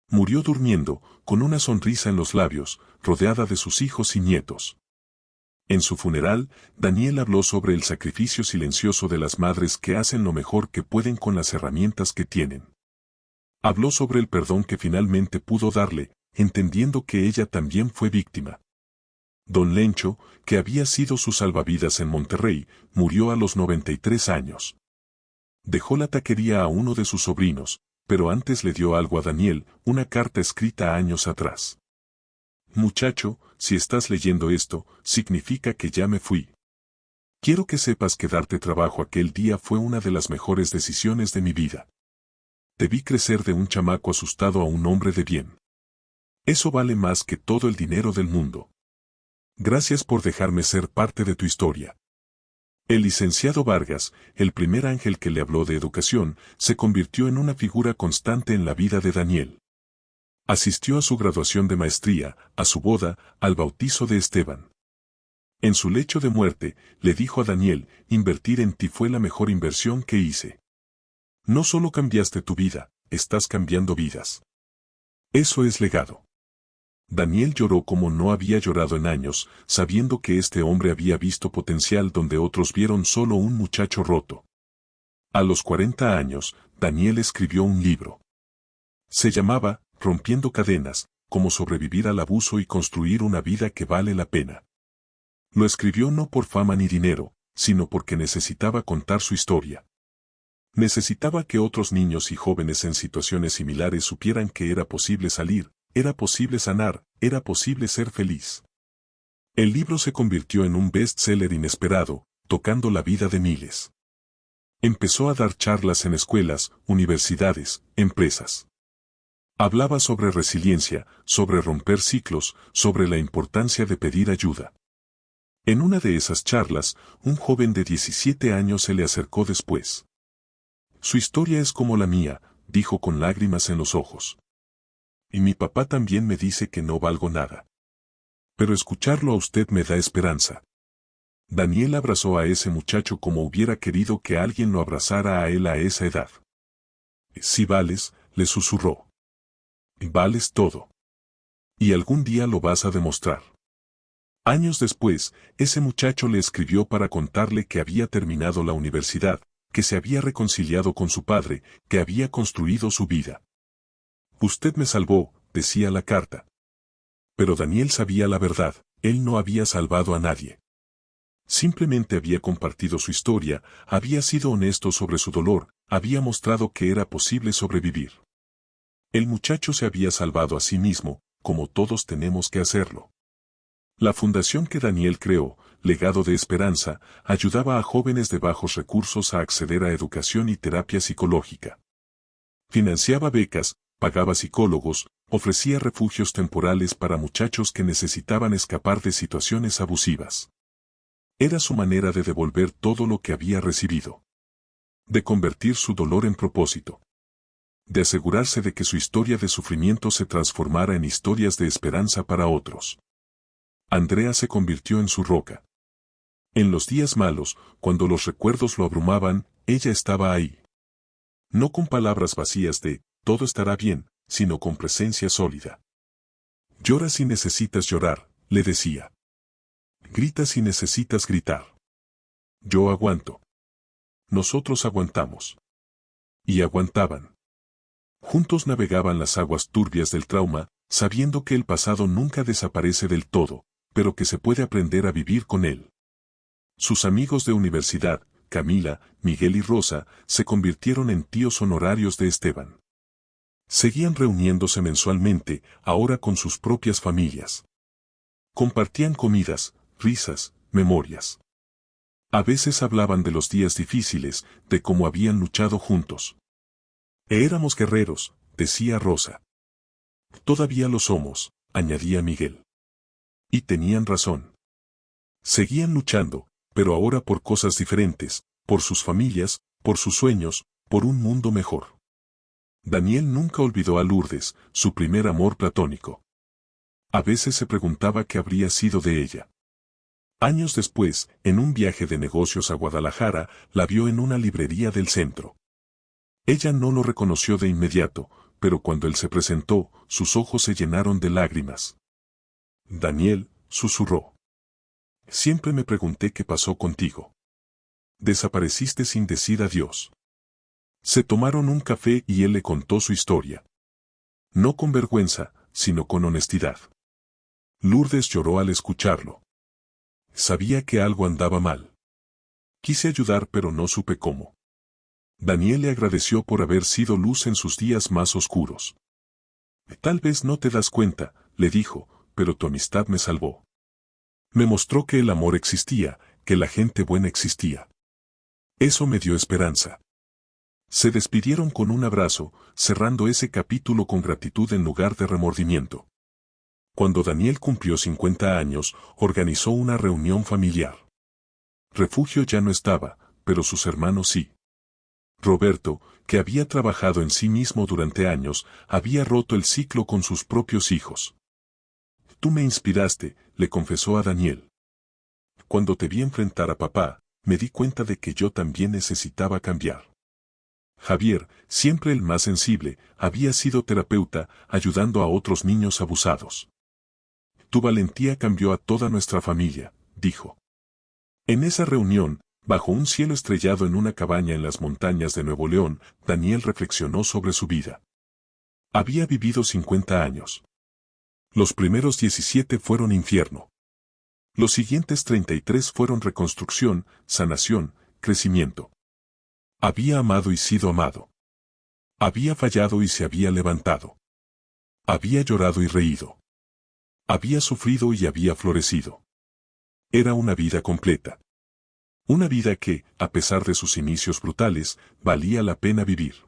Murió durmiendo, con una sonrisa en los labios, rodeada de sus hijos y nietos. En su funeral, Daniel habló sobre el sacrificio silencioso de las madres que hacen lo mejor que pueden con las herramientas que tienen. Habló sobre el perdón que finalmente pudo darle, entendiendo que ella también fue víctima. Don Lencho, que había sido su salvavidas en Monterrey, murió a los 93 años. Dejó la taquería a uno de sus sobrinos, pero antes le dio algo a Daniel, una carta escrita años atrás. Muchacho, si estás leyendo esto, significa que ya me fui. Quiero que sepas que darte trabajo aquel día fue una de las mejores decisiones de mi vida. Te vi crecer de un chamaco asustado a un hombre de bien. Eso vale más que todo el dinero del mundo. Gracias por dejarme ser parte de tu historia. El licenciado Vargas, el primer ángel que le habló de educación, se convirtió en una figura constante en la vida de Daniel. Asistió a su graduación de maestría, a su boda, al bautizo de Esteban. En su lecho de muerte, le dijo a Daniel, invertir en ti fue la mejor inversión que hice. No solo cambiaste tu vida, estás cambiando vidas. Eso es legado. Daniel lloró como no había llorado en años, sabiendo que este hombre había visto potencial donde otros vieron solo un muchacho roto. A los 40 años, Daniel escribió un libro. Se llamaba Rompiendo cadenas, cómo sobrevivir al abuso y construir una vida que vale la pena. Lo escribió no por fama ni dinero, sino porque necesitaba contar su historia. Necesitaba que otros niños y jóvenes en situaciones similares supieran que era posible salir, era posible sanar, era posible ser feliz. El libro se convirtió en un bestseller inesperado, tocando la vida de miles. Empezó a dar charlas en escuelas, universidades, empresas. Hablaba sobre resiliencia, sobre romper ciclos, sobre la importancia de pedir ayuda. En una de esas charlas, un joven de 17 años se le acercó después. Su historia es como la mía, dijo con lágrimas en los ojos. Y mi papá también me dice que no valgo nada. Pero escucharlo a usted me da esperanza. Daniel abrazó a ese muchacho como hubiera querido que alguien lo abrazara a él a esa edad. Sí vales, le susurró. Vales todo. Y algún día lo vas a demostrar. Años después, ese muchacho le escribió para contarle que había terminado la universidad, que se había reconciliado con su padre, que había construido su vida. Usted me salvó, decía la carta. Pero Daniel sabía la verdad, él no había salvado a nadie. Simplemente había compartido su historia, había sido honesto sobre su dolor, había mostrado que era posible sobrevivir. El muchacho se había salvado a sí mismo, como todos tenemos que hacerlo. La fundación que Daniel creó, Legado de Esperanza, ayudaba a jóvenes de bajos recursos a acceder a educación y terapia psicológica. Financiaba becas, pagaba psicólogos, ofrecía refugios temporales para muchachos que necesitaban escapar de situaciones abusivas. Era su manera de devolver todo lo que había recibido. De convertir su dolor en propósito. De asegurarse de que su historia de sufrimiento se transformara en historias de esperanza para otros. Andrea se convirtió en su roca. En los días malos, cuando los recuerdos lo abrumaban, ella estaba ahí. No con palabras vacías de, todo estará bien, sino con presencia sólida. Llora si necesitas llorar, le decía. Grita si necesitas gritar. Yo aguanto. Nosotros aguantamos. Y aguantaban. Juntos navegaban las aguas turbias del trauma, sabiendo que el pasado nunca desaparece del todo, pero que se puede aprender a vivir con él. Sus amigos de universidad, Camila, Miguel y Rosa, se convirtieron en tíos honorarios de Esteban. Seguían reuniéndose mensualmente, ahora con sus propias familias. Compartían comidas, risas, memorias. A veces hablaban de los días difíciles, de cómo habían luchado juntos. Éramos guerreros, decía Rosa. Todavía lo somos, añadía Miguel. Y tenían razón. Seguían luchando, pero ahora por cosas diferentes, por sus familias, por sus sueños, por un mundo mejor. Daniel nunca olvidó a Lourdes, su primer amor platónico. A veces se preguntaba qué habría sido de ella. Años después, en un viaje de negocios a Guadalajara, la vio en una librería del centro. Ella no lo reconoció de inmediato, pero cuando él se presentó, sus ojos se llenaron de lágrimas. Daniel, susurró. Siempre me pregunté qué pasó contigo. Desapareciste sin decir adiós. Se tomaron un café y él le contó su historia. No con vergüenza, sino con honestidad. Lourdes lloró al escucharlo. Sabía que algo andaba mal. Quise ayudar pero no supe cómo. Daniel le agradeció por haber sido luz en sus días más oscuros. Tal vez no te das cuenta, le dijo, pero tu amistad me salvó. Me mostró que el amor existía, que la gente buena existía. Eso me dio esperanza. Se despidieron con un abrazo, cerrando ese capítulo con gratitud en lugar de remordimiento. Cuando Daniel cumplió 50 años, organizó una reunión familiar. Refugio ya no estaba, pero sus hermanos sí. Roberto, que había trabajado en sí mismo durante años, había roto el ciclo con sus propios hijos. Tú me inspiraste, le confesó a Daniel. Cuando te vi enfrentar a papá, me di cuenta de que yo también necesitaba cambiar. Javier, siempre el más sensible, había sido terapeuta, ayudando a otros niños abusados. Tu valentía cambió a toda nuestra familia, dijo. En esa reunión, bajo un cielo estrellado en una cabaña en las montañas de Nuevo León, Daniel reflexionó sobre su vida. Había vivido 50 años. Los primeros 17 fueron infierno. Los siguientes 33 fueron reconstrucción, sanación, crecimiento. Había amado y sido amado. Había fallado y se había levantado. Había llorado y reído. Había sufrido y había florecido. Era una vida completa. Una vida que, a pesar de sus inicios brutales, valía la pena vivir.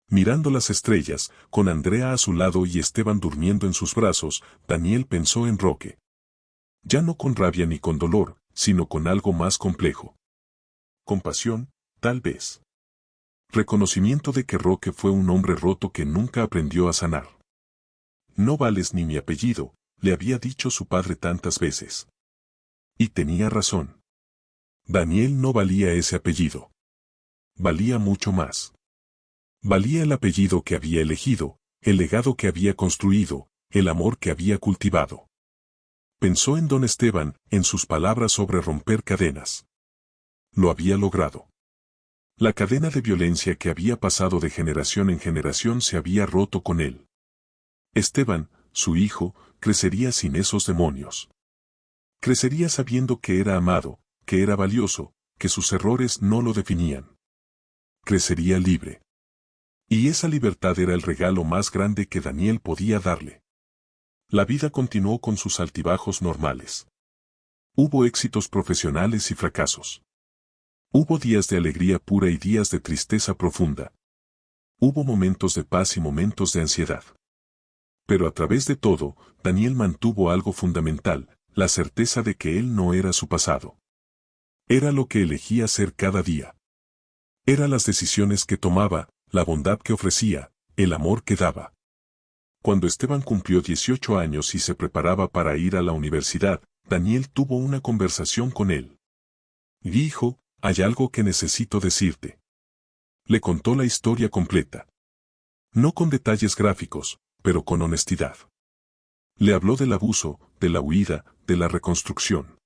Mirando las estrellas, con Andrea a su lado y Esteban durmiendo en sus brazos, Daniel pensó en Roque. Ya no con rabia ni con dolor, sino con algo más complejo. Compasión, tal vez. Reconocimiento de que Roque fue un hombre roto que nunca aprendió a sanar. No vales ni mi apellido, le había dicho su padre tantas veces. Y tenía razón. Daniel no valía ese apellido. Valía mucho más. Valía el apellido que había elegido, el legado que había construido, el amor que había cultivado. Pensó en don Esteban, en sus palabras sobre romper cadenas. Lo había logrado. La cadena de violencia que había pasado de generación en generación se había roto con él. Esteban, su hijo, crecería sin esos demonios. Crecería sabiendo que era amado, que era valioso, que sus errores no lo definían. Crecería libre. Y esa libertad era el regalo más grande que Daniel podía darle. La vida continuó con sus altibajos normales. Hubo éxitos profesionales y fracasos. Hubo días de alegría pura y días de tristeza profunda. Hubo momentos de paz y momentos de ansiedad. Pero a través de todo, Daniel mantuvo algo fundamental, la certeza de que él no era su pasado. Era lo que elegía ser cada día. Eran las decisiones que tomaba, la bondad que ofrecía, el amor que daba. Cuando Esteban cumplió 18 años y se preparaba para ir a la universidad, Daniel tuvo una conversación con él. Dijo, hay algo que necesito decirte. Le contó la historia completa. No con detalles gráficos, pero con honestidad. Le habló del abuso, de la huida, de la reconstrucción.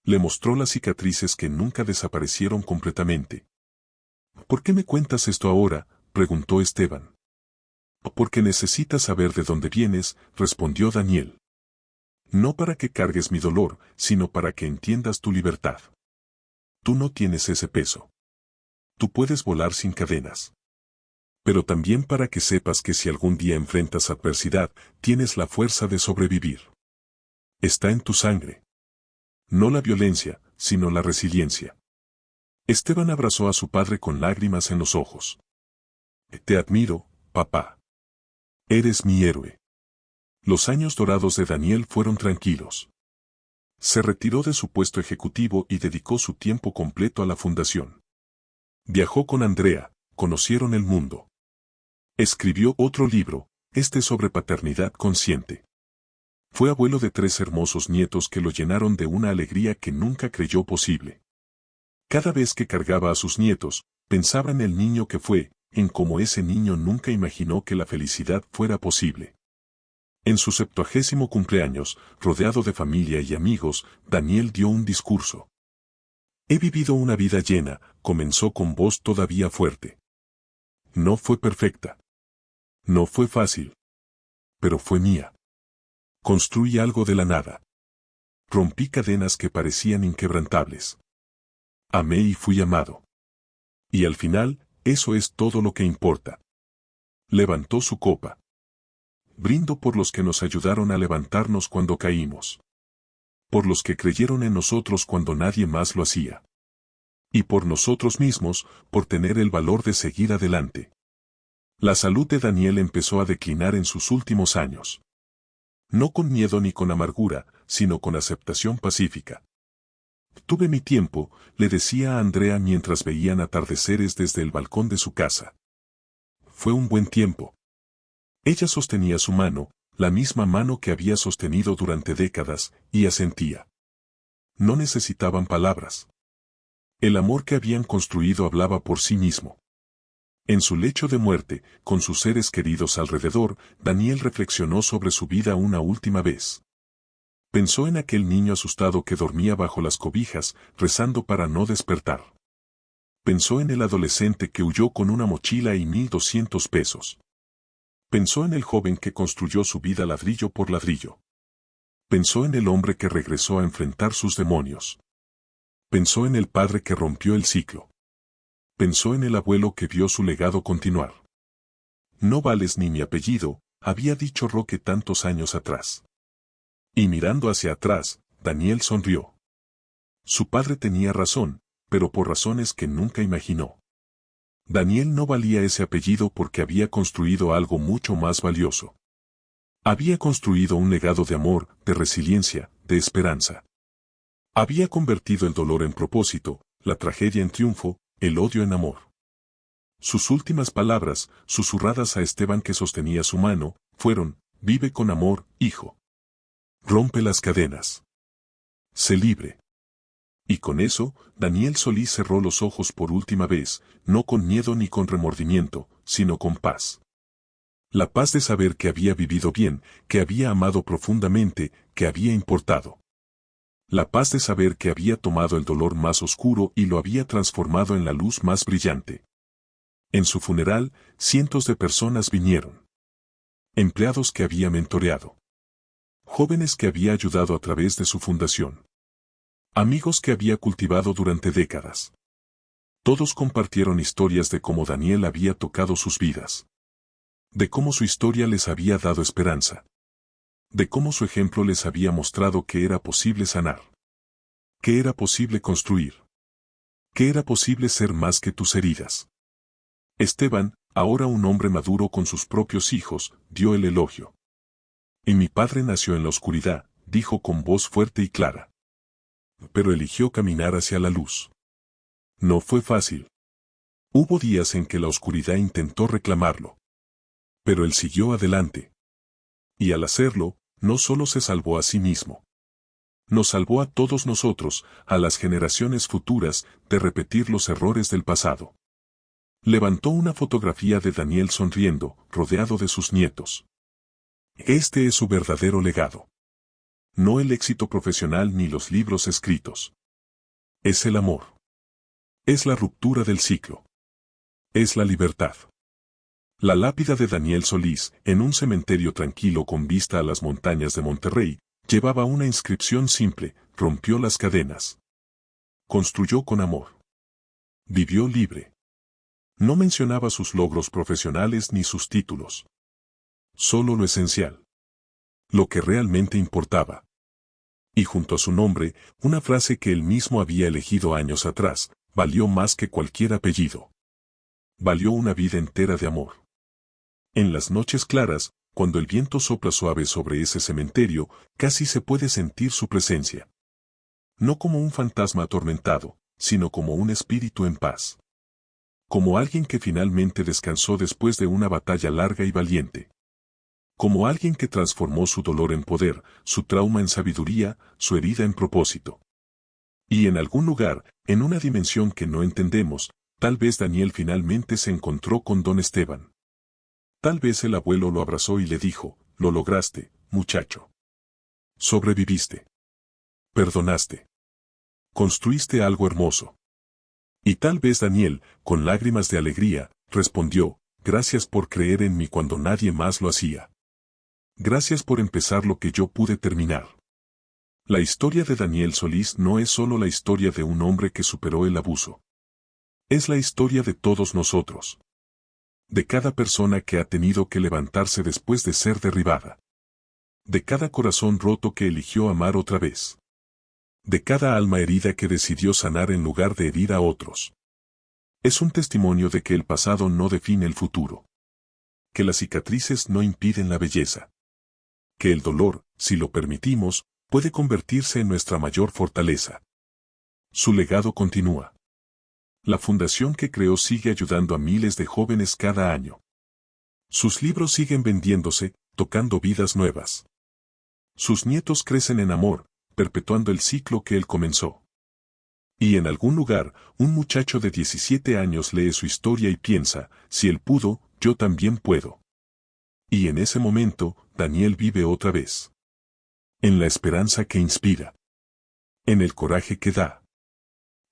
Le mostró las cicatrices que nunca desaparecieron completamente. ¿Por qué me cuentas esto ahora?, preguntó Esteban. Porque necesitas saber de dónde vienes, respondió Daniel. No para que cargues mi dolor, sino para que entiendas tu libertad. Tú no tienes ese peso. Tú puedes volar sin cadenas. Pero también para que sepas que si algún día enfrentas adversidad, tienes la fuerza de sobrevivir. Está en tu sangre. No la violencia, sino la resiliencia. Esteban abrazó a su padre con lágrimas en los ojos. Te admiro, papá. Eres mi héroe. Los años dorados de Daniel fueron tranquilos. Se retiró de su puesto ejecutivo y dedicó su tiempo completo a la fundación. Viajó con Andrea, conocieron el mundo. Escribió otro libro, este sobre paternidad consciente. Fue abuelo de 3 hermosos nietos que lo llenaron de una alegría que nunca creyó posible. Cada vez que cargaba a sus nietos, pensaba en el niño que fue, en cómo ese niño nunca imaginó que la felicidad fuera posible. En su 70º cumpleaños, rodeado de familia y amigos, Daniel dio un discurso. He vivido una vida llena, comenzó con voz todavía fuerte. No fue perfecta. No fue fácil. Pero fue mía. Construí algo de la nada. Rompí cadenas que parecían inquebrantables. Amé y fui amado. Y al final, eso es todo lo que importa. Levantó su copa. Brindo por los que nos ayudaron a levantarnos cuando caímos. Por los que creyeron en nosotros cuando nadie más lo hacía. Y por nosotros mismos, por tener el valor de seguir adelante. La salud de Daniel empezó a declinar en sus últimos años. No con miedo ni con amargura, sino con aceptación pacífica. Tuve mi tiempo, le decía a Andrea mientras veían atardeceres desde el balcón de su casa. Fue un buen tiempo. Ella sostenía su mano, la misma mano que había sostenido durante décadas, y asentía. No necesitaban palabras. El amor que habían construido hablaba por sí mismo. En su lecho de muerte, con sus seres queridos alrededor, Daniel reflexionó sobre su vida una última vez. Pensó en aquel niño asustado que dormía bajo las cobijas, rezando para no despertar. Pensó en el adolescente que huyó con una mochila y 1,200 pesos. Pensó en el joven que construyó su vida ladrillo por ladrillo. Pensó en el hombre que regresó a enfrentar sus demonios. Pensó en el padre que rompió el ciclo. Pensó en el abuelo que vio su legado continuar. No vales ni mi apellido, había dicho Roque tantos años atrás. Y mirando hacia atrás, Daniel sonrió. Su padre tenía razón, pero por razones que nunca imaginó. Daniel no valía ese apellido porque había construido algo mucho más valioso. Había construido un legado de amor, de resiliencia, de esperanza. Había convertido el dolor en propósito, la tragedia en triunfo, el odio en amor. Sus últimas palabras, susurradas a Esteban que sostenía su mano, fueron: vive con amor, hijo. Rompe las cadenas. Sé libre. Y con eso, Daniel Solís cerró los ojos por última vez, no con miedo ni con remordimiento, sino con paz. La paz de saber que había vivido bien, que había amado profundamente, que había importado. La paz de saber que había tomado el dolor más oscuro y lo había transformado en la luz más brillante. En su funeral, cientos de personas vinieron. Empleados que había mentoreado. Jóvenes que había ayudado a través de su fundación. Amigos que había cultivado durante décadas. Todos compartieron historias de cómo Daniel había tocado sus vidas. De cómo su historia les había dado esperanza. De cómo su ejemplo les había mostrado que era posible sanar. Que era posible construir. Que era posible ser más que tus heridas. Esteban, ahora un hombre maduro con sus propios hijos, dio el elogio. Y mi padre nació en la oscuridad, dijo con voz fuerte y clara. Pero eligió caminar hacia la luz. No fue fácil. Hubo días en que la oscuridad intentó reclamarlo. Pero él siguió adelante. Y al hacerlo, no solo se salvó a sí mismo. Nos salvó a todos nosotros, a las generaciones futuras, de repetir los errores del pasado. Levantó una fotografía de Daniel sonriendo, rodeado de sus nietos. Este es su verdadero legado. No el éxito profesional ni los libros escritos. Es el amor. Es la ruptura del ciclo. Es la libertad. La lápida de Daniel Solís, en un cementerio tranquilo con vista a las montañas de Monterrey, llevaba una inscripción simple: rompió las cadenas. Construyó con amor. Vivió libre. No mencionaba sus logros profesionales ni sus títulos. Solo lo esencial. Lo que realmente importaba. Y junto a su nombre, una frase que él mismo había elegido años atrás: valió más que cualquier apellido. Valió una vida entera de amor. En las noches claras, cuando el viento sopla suave sobre ese cementerio, casi se puede sentir su presencia. No como un fantasma atormentado, sino como un espíritu en paz. Como alguien que finalmente descansó después de una batalla larga y valiente. Como alguien que transformó su dolor en poder, su trauma en sabiduría, su herida en propósito. Y en algún lugar, en una dimensión que no entendemos, tal vez Daniel finalmente se encontró con don Esteban. Tal vez el abuelo lo abrazó y le dijo: lo lograste, muchacho. Sobreviviste. Perdonaste. Construiste algo hermoso. Y tal vez Daniel, con lágrimas de alegría, respondió: gracias por creer en mí cuando nadie más lo hacía. Gracias por empezar lo que yo pude terminar. La historia de Daniel Solís no es solo la historia de un hombre que superó el abuso. Es la historia de todos nosotros. De cada persona que ha tenido que levantarse después de ser derribada. De cada corazón roto que eligió amar otra vez. De cada alma herida que decidió sanar en lugar de herir a otros. Es un testimonio de que el pasado no define el futuro. Que las cicatrices no impiden la belleza. Que el dolor, si lo permitimos, puede convertirse en nuestra mayor fortaleza. Su legado continúa. La fundación que creó sigue ayudando a miles de jóvenes cada año. Sus libros siguen vendiéndose, tocando vidas nuevas. Sus nietos crecen en amor, perpetuando el ciclo que él comenzó. Y en algún lugar, un muchacho de 17 años lee su historia y piensa, si él pudo, yo también puedo. Y en ese momento, Daniel vive otra vez. En la esperanza que inspira. En el coraje que da.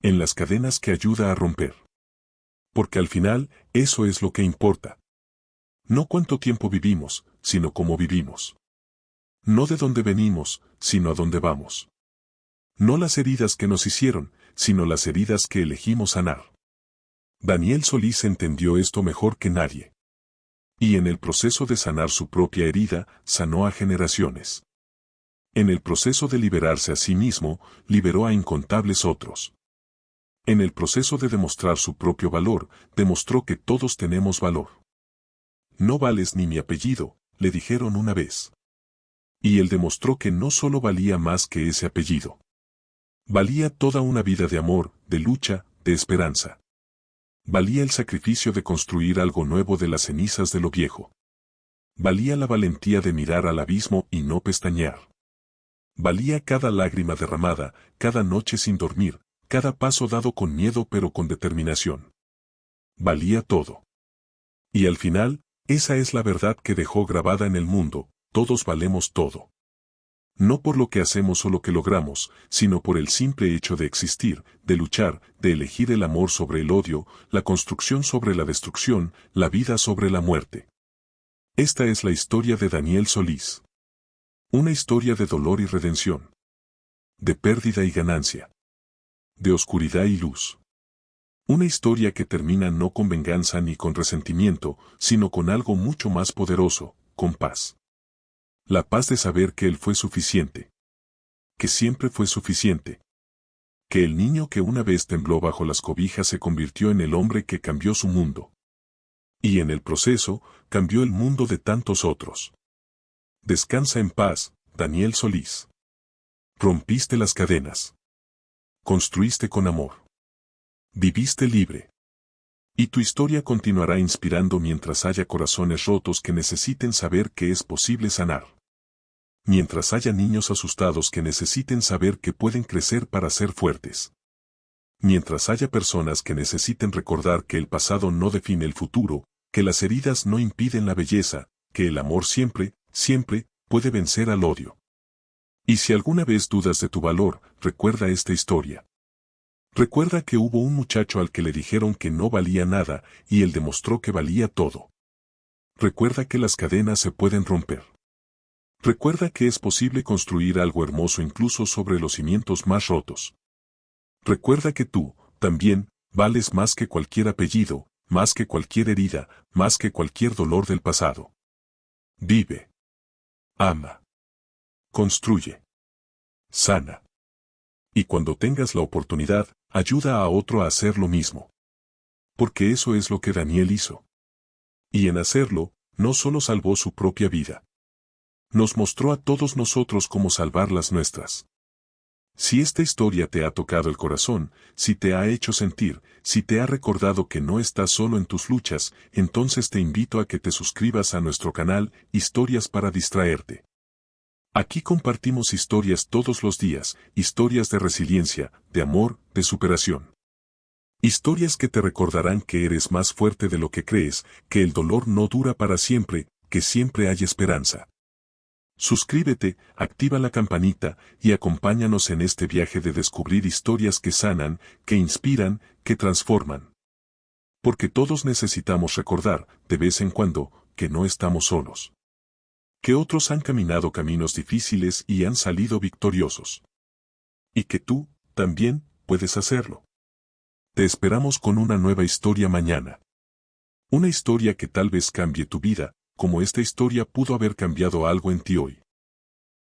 En las cadenas que ayuda a romper. Porque al final, eso es lo que importa. No cuánto tiempo vivimos, sino cómo vivimos. No de dónde venimos, sino a dónde vamos. No las heridas que nos hicieron, sino las heridas que elegimos sanar. Daniel Solís entendió esto mejor que nadie. Y en el proceso de sanar su propia herida, sanó a generaciones. En el proceso de liberarse a sí mismo, liberó a incontables otros. En el proceso de demostrar su propio valor, demostró que todos tenemos valor. No vales ni mi apellido, le dijeron una vez. Y él demostró que no solo valía más que ese apellido. Valía toda una vida de amor, de lucha, de esperanza. Valía el sacrificio de construir algo nuevo de las cenizas de lo viejo. Valía la valentía de mirar al abismo y no pestañear. Valía cada lágrima derramada, cada noche sin dormir, cada paso dado con miedo pero con determinación. Valía todo. Y al final, esa es la verdad que dejó grabada en el mundo, todos valemos todo. No por lo que hacemos o lo que logramos, sino por el simple hecho de existir, de luchar, de elegir el amor sobre el odio, la construcción sobre la destrucción, la vida sobre la muerte. Esta es la historia de Daniel Solís. Una historia de dolor y redención. De pérdida y ganancia. De oscuridad y luz. Una historia que termina no con venganza ni con resentimiento, sino con algo mucho más poderoso, con paz. La paz de saber que él fue suficiente. Que siempre fue suficiente. Que el niño que una vez tembló bajo las cobijas se convirtió en el hombre que cambió su mundo. Y en el proceso, cambió el mundo de tantos otros. Descansa en paz, Daniel Solís. Rompiste las cadenas. Construiste con amor. Viviste libre. Y tu historia continuará inspirando mientras haya corazones rotos que necesiten saber que es posible sanar. Mientras haya niños asustados que necesiten saber que pueden crecer para ser fuertes. Mientras haya personas que necesiten recordar que el pasado no define el futuro, que las heridas no impiden la belleza, que el amor siempre, siempre, puede vencer al odio. Y si alguna vez dudas de tu valor, recuerda esta historia. Recuerda que hubo un muchacho al que le dijeron que no valía nada, y él demostró que valía todo. Recuerda que las cadenas se pueden romper. Recuerda que es posible construir algo hermoso incluso sobre los cimientos más rotos. Recuerda que tú, también, vales más que cualquier apellido, más que cualquier herida, más que cualquier dolor del pasado. Vive. Ama. Construye. Sana. Y cuando tengas la oportunidad, ayuda a otro a hacer lo mismo. Porque eso es lo que Daniel hizo. Y en hacerlo, no solo salvó su propia vida. Nos mostró a todos nosotros cómo salvar las nuestras. Si esta historia te ha tocado el corazón, si te ha hecho sentir, si te ha recordado que no estás solo en tus luchas, entonces te invito a que te suscribas a nuestro canal, Historias para Distraerte. Aquí compartimos historias todos los días, historias de resiliencia, de amor, de superación. Historias que te recordarán que eres más fuerte de lo que crees, que el dolor no dura para siempre, que siempre hay esperanza. Suscríbete, activa la campanita y acompáñanos en este viaje de descubrir historias que sanan, que inspiran, que transforman. Porque todos necesitamos recordar, de vez en cuando, que no estamos solos. Que otros han caminado caminos difíciles y han salido victoriosos. Y que tú, también, puedes hacerlo. Te esperamos con una nueva historia mañana. Una historia que tal vez cambie tu vida, como esta historia pudo haber cambiado algo en ti hoy.